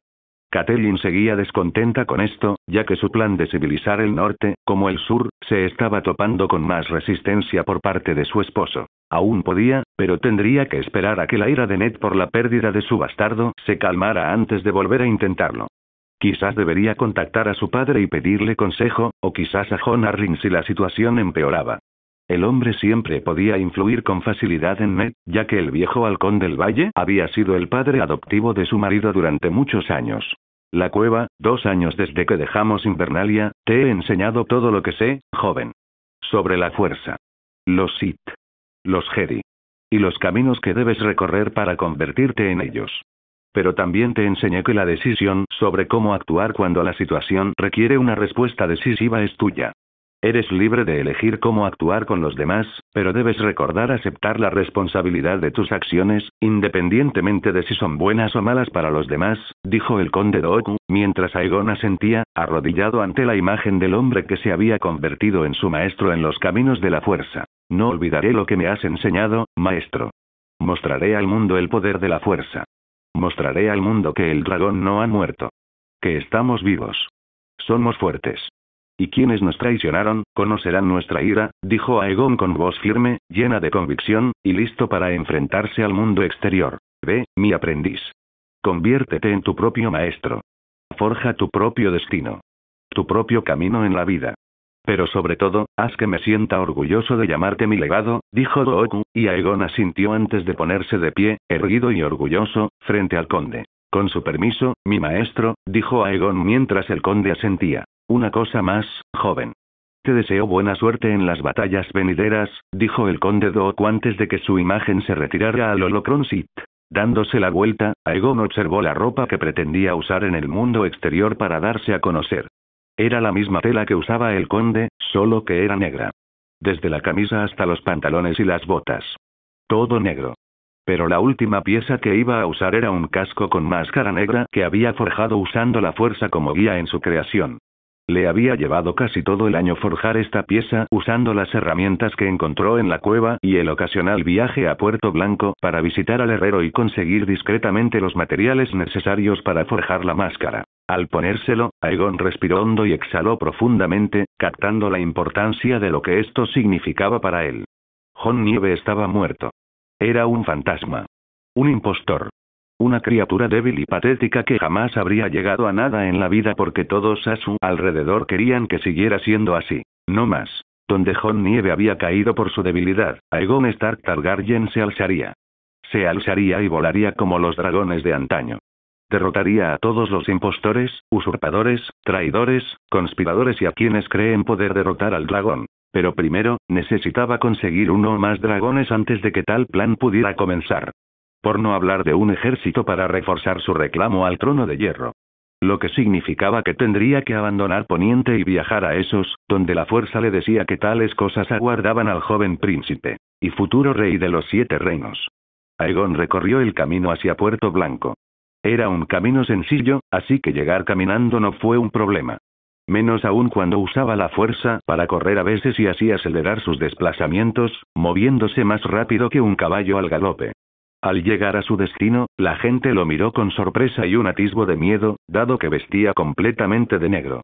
Catelyn seguía descontenta con esto, ya que su plan de civilizar el norte, como el sur, se estaba topando con más resistencia por parte de su esposo. Aún podía, pero tendría que esperar a que la ira de Ned por la pérdida de su bastardo se calmara antes de volver a intentarlo. Quizás debería contactar a su padre y pedirle consejo, o quizás a Jon Arryn si la situación empeoraba. El hombre siempre podía influir con facilidad en Ned, ya que el viejo halcón del valle había sido el padre adoptivo de su marido durante muchos años. La cueva, 2 años desde que dejamos Invernalia, te he enseñado todo lo que sé, joven. Sobre la fuerza. Los Sith. Los Jedi. Y los caminos que debes recorrer para convertirte en ellos. Pero también te enseñé que la decisión sobre cómo actuar cuando la situación requiere una respuesta decisiva es tuya. Eres libre de elegir cómo actuar con los demás, pero debes recordar aceptar la responsabilidad de tus acciones, independientemente de si son buenas o malas para los demás, dijo el conde Dooku, mientras Aegon asentía, arrodillado ante la imagen del hombre que se había convertido en su maestro en los caminos de la fuerza. No olvidaré lo que me has enseñado, maestro. Mostraré al mundo el poder de la fuerza. Mostraré al mundo que el dragón no ha muerto. Que estamos vivos. Somos fuertes. Y quienes nos traicionaron, conocerán nuestra ira, dijo Aegon con voz firme, llena de convicción, y listo para enfrentarse al mundo exterior. Ve, mi aprendiz. Conviértete en tu propio maestro. Forja tu propio destino. Tu propio camino en la vida. Pero sobre todo, haz que me sienta orgulloso de llamarte mi legado, dijo Dooku, y Aegon asintió antes de ponerse de pie, erguido y orgulloso, frente al conde. Con su permiso, mi maestro, dijo Aegon mientras el conde asentía. Una cosa más, joven. Te deseo buena suerte en las batallas venideras, dijo el conde Dooku antes de que su imagen se retirara al Holocron Sith. Dándose la vuelta, Aegon observó la ropa que pretendía usar en el mundo exterior para darse a conocer. Era la misma tela que usaba el conde, solo que era negra. Desde la camisa hasta los pantalones y las botas. Todo negro. Pero la última pieza que iba a usar era un casco con máscara negra que había forjado usando la fuerza como guía en su creación. Le había llevado casi todo el año forjar esta pieza usando las herramientas que encontró en la cueva y el ocasional viaje a Puerto Blanco para visitar al herrero y conseguir discretamente los materiales necesarios para forjar la máscara. Al ponérselo, Aegon respiró hondo y exhaló profundamente, captando la importancia de lo que esto significaba para él. Jon Nieve estaba muerto. Era un fantasma. Un impostor. Una criatura débil y patética que jamás habría llegado a nada en la vida porque todos a su alrededor querían que siguiera siendo así. No más. Donde Jon Nieve había caído por su debilidad, Aegon Stark Targaryen se alzaría. Se alzaría y volaría como los dragones de antaño. Derrotaría a todos los impostores, usurpadores, traidores, conspiradores y a quienes creen poder derrotar al dragón. Pero primero, necesitaba conseguir uno o más dragones antes de que tal plan pudiera comenzar. Por no hablar de un ejército para reforzar su reclamo al trono de hierro. Lo que significaba que tendría que abandonar Poniente y viajar a Essos, donde la fuerza le decía que tales cosas aguardaban al joven príncipe, y futuro rey de los 7 reinos. Aegon recorrió el camino hacia Puerto Blanco. Era un camino sencillo, así que llegar caminando no fue un problema. Menos aún cuando usaba la fuerza para correr a veces y así acelerar sus desplazamientos, moviéndose más rápido que un caballo al galope. Al llegar a su destino, la gente lo miró con sorpresa y un atisbo de miedo, dado que vestía completamente de negro.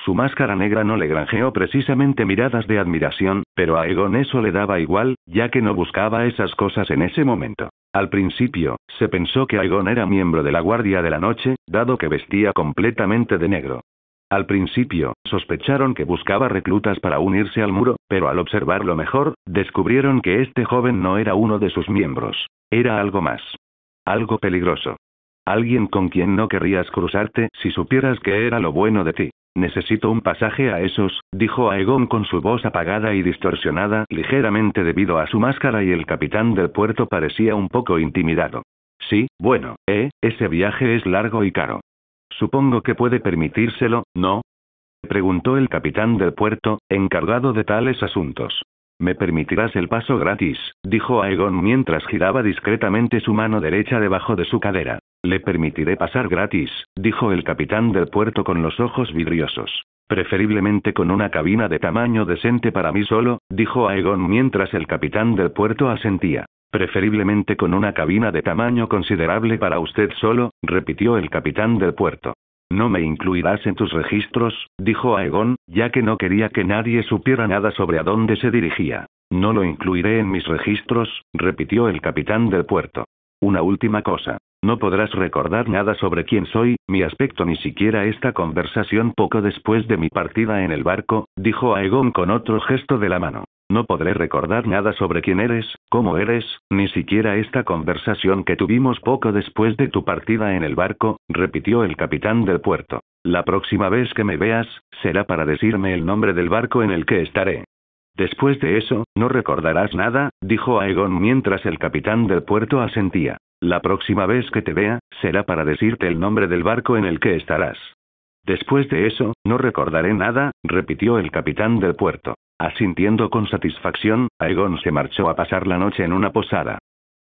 Su máscara negra no le granjeó precisamente miradas de admiración, pero a Aegon eso le daba igual, ya que no buscaba esas cosas en ese momento. Al principio, se pensó que Aegon era miembro de la Guardia de la Noche, dado que vestía completamente de negro. Al principio, sospecharon que buscaba reclutas para unirse al muro, pero al observarlo mejor, descubrieron que este joven no era uno de sus miembros. Era algo más. Algo peligroso. Alguien con quien no querrías cruzarte si supieras que era lo bueno de ti. Necesito un pasaje a Essos, dijo Aegon con su voz apagada y distorsionada ligeramente debido a su máscara y el capitán del puerto parecía un poco intimidado. Sí, bueno, ese viaje es largo y caro. Supongo que puede permitírselo, ¿no? Preguntó el capitán del puerto, encargado de tales asuntos. Me permitirás el paso gratis, dijo Aegon mientras giraba discretamente su mano derecha debajo de su cadera. Le permitiré pasar gratis, dijo el capitán del puerto con los ojos vidriosos. Preferiblemente con una cabina de tamaño decente para mí solo, dijo Aegon mientras el capitán del puerto asentía. Preferiblemente con una cabina de tamaño considerable para usted solo, repitió el capitán del puerto. No me incluirás en tus registros, dijo Aegon, ya que no quería que nadie supiera nada sobre a dónde se dirigía. No lo incluiré en mis registros, repitió el capitán del puerto. Una última cosa. No podrás recordar nada sobre quién soy, mi aspecto ni siquiera esta conversación poco después de mi partida en el barco, dijo Aegon con otro gesto de la mano. No podré recordar nada sobre quién eres, cómo eres, ni siquiera esta conversación que tuvimos poco después de tu partida en el barco, repitió el capitán del puerto. La próxima vez que me veas, será para decirme el nombre del barco en el que estaré. Después de eso, no recordarás nada, dijo Aegon mientras el capitán del puerto asentía. La próxima vez que te vea, será para decirte el nombre del barco en el que estarás. Después de eso, no recordaré nada, repitió el capitán del puerto. Asintiendo con satisfacción, Aegon se marchó a pasar la noche en una posada.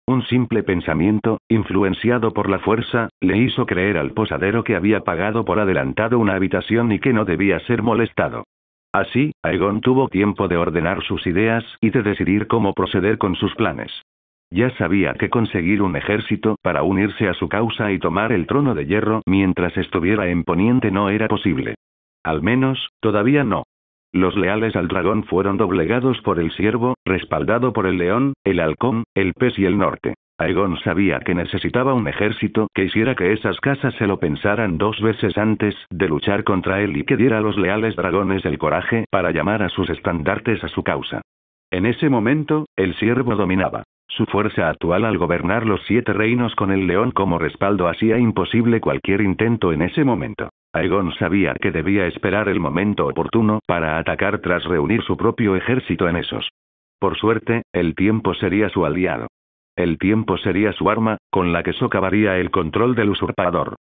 Un simple pensamiento, influenciado por la fuerza, le hizo creer al posadero que había pagado por adelantado una habitación y que no debía ser molestado. Así, Aegon tuvo tiempo de ordenar sus ideas y de decidir cómo proceder con sus planes. Ya sabía que conseguir un ejército para unirse a su causa y tomar el trono de hierro mientras estuviera en Poniente no era posible. Al menos, todavía no. Los leales al dragón fueron doblegados por el ciervo, respaldado por el león, el halcón, el pez y el norte. Aegon sabía que necesitaba un ejército que hiciera que esas casas se lo pensaran 2 veces antes de luchar contra él y que diera a los leales dragones el coraje para llamar a sus estandartes a su causa. En ese momento, el ciervo dominaba. Su fuerza actual al gobernar los 7 reinos con el león como respaldo hacía imposible cualquier intento en ese momento. Aegon sabía que debía esperar el momento oportuno para atacar tras reunir su propio ejército en esos. Por suerte, el tiempo sería su aliado. El tiempo sería su arma, con la que socavaría el control del usurpador.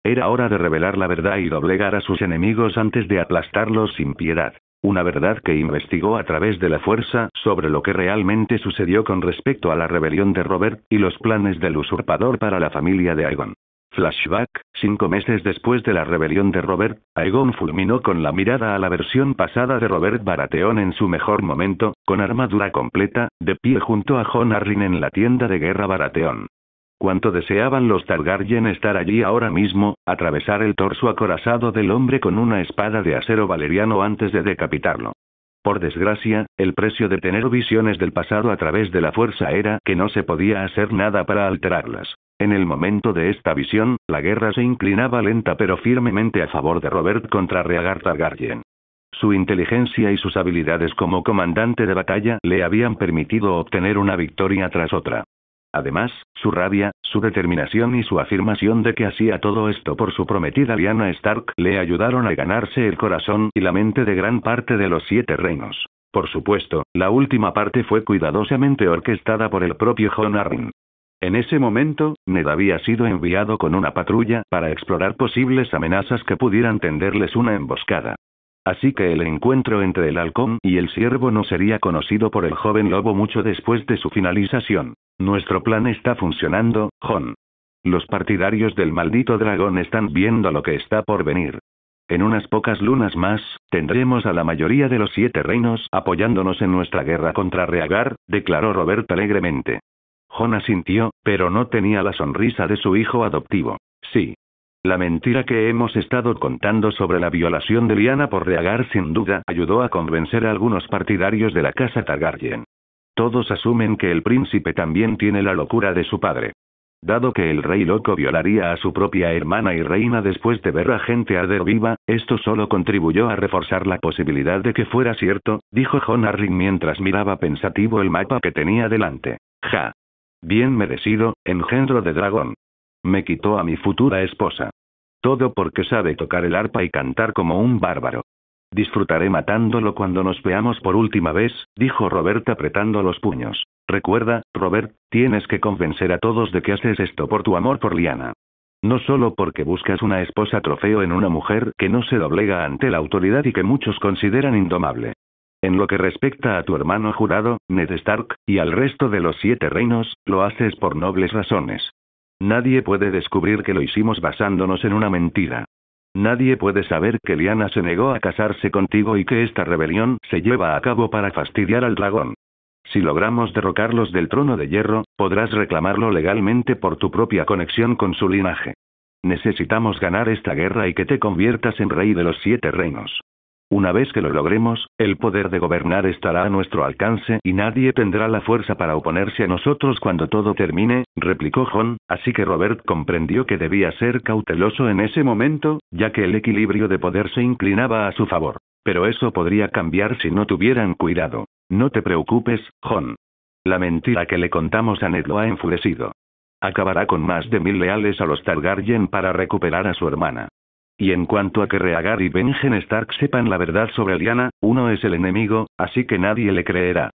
Era hora de revelar la verdad y doblegar a sus enemigos antes de aplastarlos sin piedad. Una verdad que investigó a través de la fuerza sobre lo que realmente sucedió con respecto a la rebelión de Robert y los planes del usurpador para la familia de Aegon. Flashback, 5 meses después de la rebelión de Robert, Aegon fulminó con la mirada a la versión pasada de Robert Baratheon en su mejor momento, con armadura completa, de pie junto a Jon Arryn en la tienda de guerra Baratheon. Cuánto deseaban los Targaryen estar allí ahora mismo, atravesar el torso acorazado del hombre con una espada de acero valeriano antes de decapitarlo. Por desgracia, el precio de tener visiones del pasado a través de la fuerza era que no se podía hacer nada para alterarlas. En el momento de esta visión, la guerra se inclinaba lenta pero firmemente a favor de Robert contra Rhaegar Targaryen. Su inteligencia y sus habilidades como comandante de batalla le habían permitido obtener una victoria tras otra. Además, su rabia, su determinación y su afirmación de que hacía todo esto por su prometida Lyanna Stark le ayudaron a ganarse el corazón y la mente de gran parte de los 7 reinos. Por supuesto, la última parte fue cuidadosamente orquestada por el propio Jon Arryn. En ese momento, Ned había sido enviado con una patrulla para explorar posibles amenazas que pudieran tenderles una emboscada. Así que el encuentro entre el halcón y el ciervo no sería conocido por el joven lobo mucho después de su finalización. Nuestro plan está funcionando, Jon. Los partidarios del maldito dragón están viendo lo que está por venir. En unas pocas lunas más, tendremos a la mayoría de los 7 reinos apoyándonos en nuestra guerra contra Rhaegar, declaró Robert alegremente. Jon asintió, pero no tenía la sonrisa de su hijo adoptivo. Sí. La mentira que hemos estado contando sobre la violación de Lyanna por Rhaegar sin duda ayudó a convencer a algunos partidarios de la casa Targaryen. Todos asumen que el príncipe también tiene la locura de su padre. Dado que el rey loco violaría a su propia hermana y reina después de ver a gente arder viva, esto solo contribuyó a reforzar la posibilidad de que fuera cierto, dijo Jon Arryn mientras miraba pensativo el mapa que tenía delante. Ja. Bien merecido, engendro de dragón. Me quitó a mi futura esposa. Todo porque sabe tocar el arpa y cantar como un bárbaro. Disfrutaré matándolo cuando nos veamos por última vez, dijo Robert apretando los puños. Recuerda, Robert, tienes que convencer a todos de que haces esto por tu amor por Lyanna. No solo porque buscas una esposa trofeo en una mujer que no se doblega ante la autoridad y que muchos consideran indomable. En lo que respecta a tu hermano jurado, Ned Stark, y al resto de los 7 reinos, lo haces por nobles razones. Nadie puede descubrir que lo hicimos basándonos en una mentira. Nadie puede saber que Lyanna se negó a casarse contigo y que esta rebelión se lleva a cabo para fastidiar al dragón. Si logramos derrocarlos del trono de hierro, podrás reclamarlo legalmente por tu propia conexión con su linaje. Necesitamos ganar esta guerra y que te conviertas en rey de los 7 reinos. Una vez que lo logremos, el poder de gobernar estará a nuestro alcance y nadie tendrá la fuerza para oponerse a nosotros cuando todo termine, replicó Jon, así que Robert comprendió que debía ser cauteloso en ese momento, ya que el equilibrio de poder se inclinaba a su favor. Pero eso podría cambiar si no tuvieran cuidado. No te preocupes, Jon. La mentira que le contamos a Ned lo ha enfurecido. Acabará con más de 1000 leales a los Targaryen para recuperar a su hermana. Y en cuanto a que Rhaegar y Benjen Stark sepan la verdad sobre Lyanna, uno es el enemigo, así que nadie le creerá.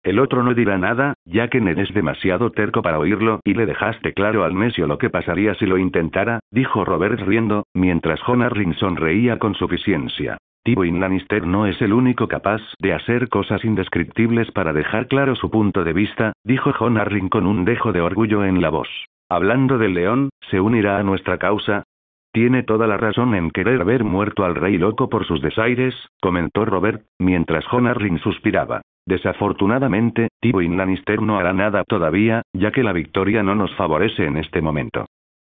El otro no dirá nada, ya que Ned es demasiado terco para oírlo y le dejaste claro al necio lo que pasaría si lo intentara, dijo Robert riendo, mientras Jon Arryn sonreía con suficiencia. Tywin Lannister no es el único capaz de hacer cosas indescriptibles para dejar claro su punto de vista, dijo Jon Arryn con un dejo de orgullo en la voz. Hablando del león, ¿se unirá a nuestra causa? Tiene toda la razón en querer ver muerto al rey loco por sus desaires, comentó Robert, mientras Jon Arryn suspiraba. Desafortunadamente, Tywin Lannister no hará nada todavía, ya que la victoria no nos favorece en este momento.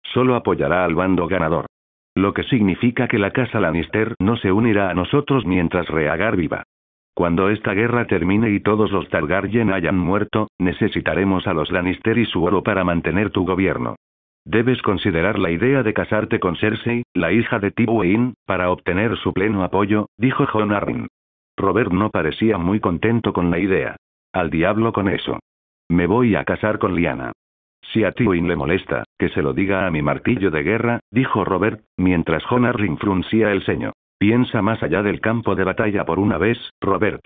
Solo apoyará al bando ganador. Lo que significa que la casa Lannister no se unirá a nosotros mientras Rhaegar viva. Cuando esta guerra termine y todos los Targaryen hayan muerto, necesitaremos a los Lannister y su oro para mantener tu gobierno. Debes considerar la idea de casarte con Cersei, la hija de Tywin, para obtener su pleno apoyo, dijo Jon Arryn. Robert no parecía muy contento con la idea. Al diablo con eso. Me voy a casar con Lyanna. Si a Tywin le molesta, que se lo diga a mi martillo de guerra, dijo Robert, mientras Jon Arryn fruncía el ceño. Piensa más allá del campo de batalla por una vez, Robert.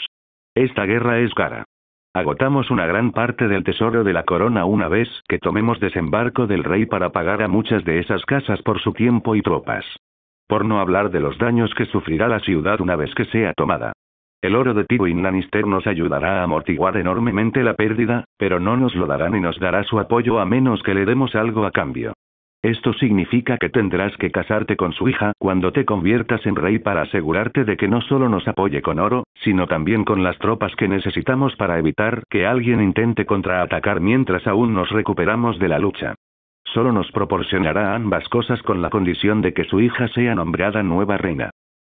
Esta guerra es cara. Agotamos una gran parte del tesoro de la corona una vez que tomemos desembarco del rey para pagar a muchas de esas casas por su tiempo y tropas. Por no hablar de los daños que sufrirá la ciudad una vez que sea tomada. El oro de Tywin Lannister nos ayudará a amortiguar enormemente la pérdida, pero no nos lo dará ni nos dará su apoyo a menos que le demos algo a cambio. Esto significa que tendrás que casarte con su hija cuando te conviertas en rey para asegurarte de que no solo nos apoye con oro, sino también con las tropas que necesitamos para evitar que alguien intente contraatacar mientras aún nos recuperamos de la lucha. Solo nos proporcionará ambas cosas con la condición de que su hija sea nombrada nueva reina.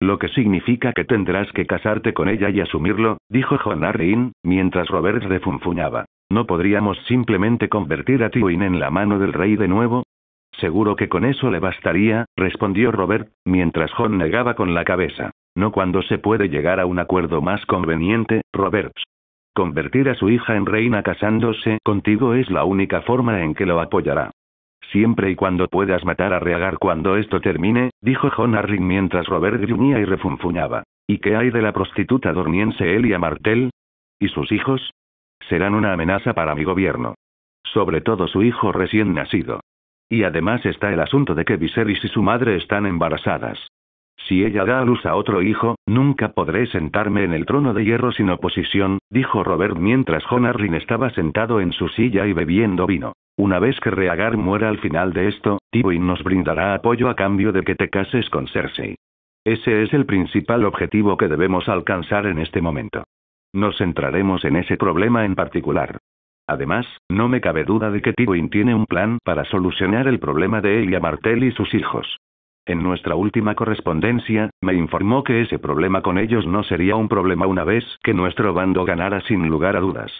Lo que significa que tendrás que casarte con ella y asumirlo, dijo Jon Arryn, mientras Robert refunfuñaba. ¿No podríamos simplemente convertir a Tywin en la mano del rey de nuevo? Seguro que con eso le bastaría, respondió Robert, mientras Jon negaba con la cabeza. No cuando se puede llegar a un acuerdo más conveniente, Robert. Convertir a su hija en reina casándose contigo es la única forma en que lo apoyará. Siempre y cuando puedas matar a Rhaegar cuando esto termine, dijo Jon Arryn mientras Robert gruñía y refunfuñaba. ¿Y qué hay de la prostituta dorniense Elia Martell? ¿Y sus hijos? Serán una amenaza para mi gobierno. Sobre todo su hijo recién nacido. Y además está el asunto de que Viserys y su madre están embarazadas. Si ella da a luz a otro hijo, nunca podré sentarme en el trono de hierro sin oposición, dijo Robert mientras Jon Arryn estaba sentado en su silla y bebiendo vino. Una vez que Rhaegar muera al final de esto, Tywin nos brindará apoyo a cambio de que te cases con Cersei. Ese es el principal objetivo que debemos alcanzar en este momento. Nos centraremos en ese problema en particular. Además, no me cabe duda de que Tywin tiene un plan para solucionar el problema de Elia Martell y sus hijos. En nuestra última correspondencia, me informó que ese problema con ellos no sería un problema una vez que nuestro bando ganara sin lugar a dudas.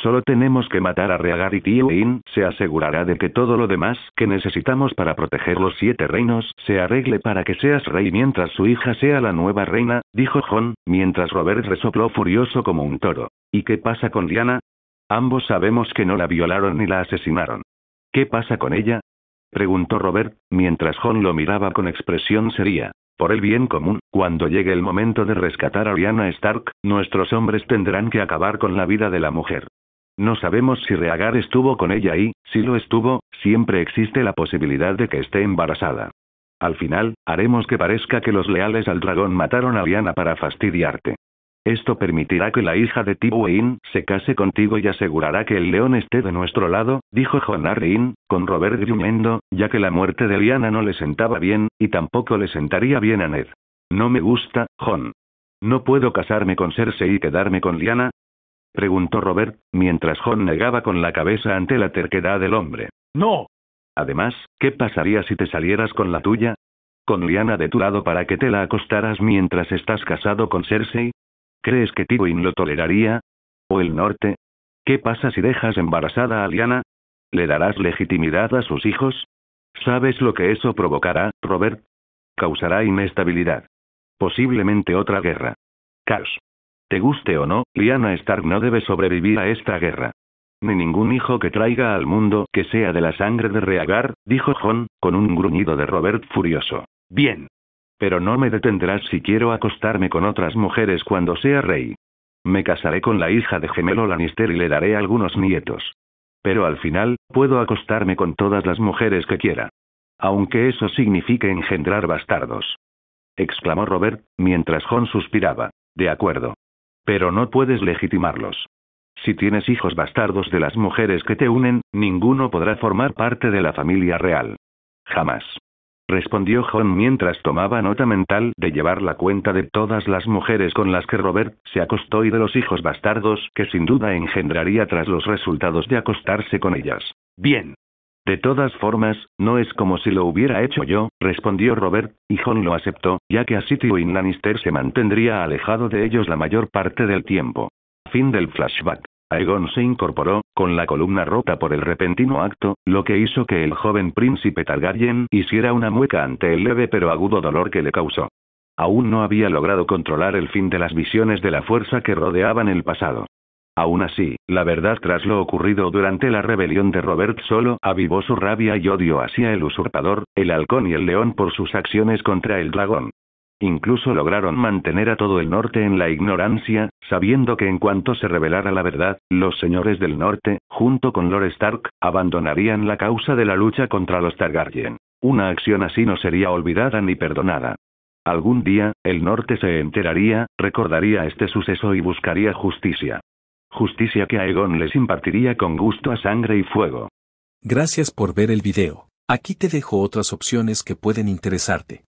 Solo tenemos que matar a Rhaegar y Tywin se asegurará de que todo lo demás que necesitamos para proteger los 7 reinos se arregle para que seas rey mientras su hija sea la nueva reina, dijo Jon, mientras Robert resopló furioso como un toro. ¿Y qué pasa con Lyanna? Ambos sabemos que no la violaron ni la asesinaron. ¿Qué pasa con ella? Preguntó Robert, mientras Jon lo miraba con expresión seria. Por el bien común, cuando llegue el momento de rescatar a Lyanna Stark, nuestros hombres tendrán que acabar con la vida de la mujer. No sabemos si Rhaegar estuvo con ella y, si lo estuvo, siempre existe la posibilidad de que esté embarazada. Al final, haremos que parezca que los leales al dragón mataron a Lyanna para fastidiarte. Esto permitirá que la hija de Tywin se case contigo y asegurará que el león esté de nuestro lado, dijo Jon Arryn, con Robert gruñendo, ya que la muerte de Lyanna no le sentaba bien, y tampoco le sentaría bien a Ned. No me gusta, Jon. ¿No puedo casarme con Cersei y quedarme con Lyanna? Preguntó Robert, mientras Jon negaba con la cabeza ante la terquedad del hombre. ¡No! Además, ¿qué pasaría si te salieras con la tuya? ¿Con Lyanna de tu lado para que te la acostaras mientras estás casado con Cersei? ¿Crees que Tywin lo toleraría? ¿O el norte? ¿Qué pasa si dejas embarazada a Lyanna? ¿Le darás legitimidad a sus hijos? ¿Sabes lo que eso provocará, Robert? Causará inestabilidad. Posiblemente otra guerra. Caos. Te guste o no, Lyanna Stark no debe sobrevivir a esta guerra. Ni ningún hijo que traiga al mundo que sea de la sangre de Rhaegar, dijo Jon, con un gruñido de Robert furioso. Bien. Pero no me detendrás si quiero acostarme con otras mujeres cuando sea rey. Me casaré con la hija de gemelo Lannister y le daré algunos nietos. Pero al final, puedo acostarme con todas las mujeres que quiera. Aunque eso signifique engendrar bastardos. Exclamó Robert, mientras Jon suspiraba. De acuerdo. Pero no puedes legitimarlos. Si tienes hijos bastardos de las mujeres que te unen, ninguno podrá formar parte de la familia real. Jamás. Respondió Jon mientras tomaba nota mental de llevar la cuenta de todas las mujeres con las que Robert se acostó y de los hijos bastardos que sin duda engendraría tras los resultados de acostarse con ellas. Bien. De todas formas, no es como si lo hubiera hecho yo, respondió Robert, y Jon lo aceptó, ya que así Tywin Lannister se mantendría alejado de ellos la mayor parte del tiempo. Fin del flashback. Aegon se incorporó, con la columna rota por el repentino acto, lo que hizo que el joven príncipe Targaryen hiciera una mueca ante el leve pero agudo dolor que le causó. Aún no había logrado controlar el fin de las visiones de la fuerza que rodeaban el pasado. Aún así, la verdad tras lo ocurrido durante la rebelión de Robert solo avivó su rabia y odio hacia el usurpador, el halcón y el león por sus acciones contra el dragón. Incluso lograron mantener a todo el norte en la ignorancia, sabiendo que en cuanto se revelara la verdad, los señores del norte, junto con Lord Stark, abandonarían la causa de la lucha contra los Targaryen. Una acción así no sería olvidada ni perdonada. Algún día, el norte se enteraría, recordaría este suceso y buscaría justicia. Justicia que Aegon les impartiría con gusto a sangre y fuego. Gracias por ver el video. Aquí te dejo otras opciones que pueden interesarte.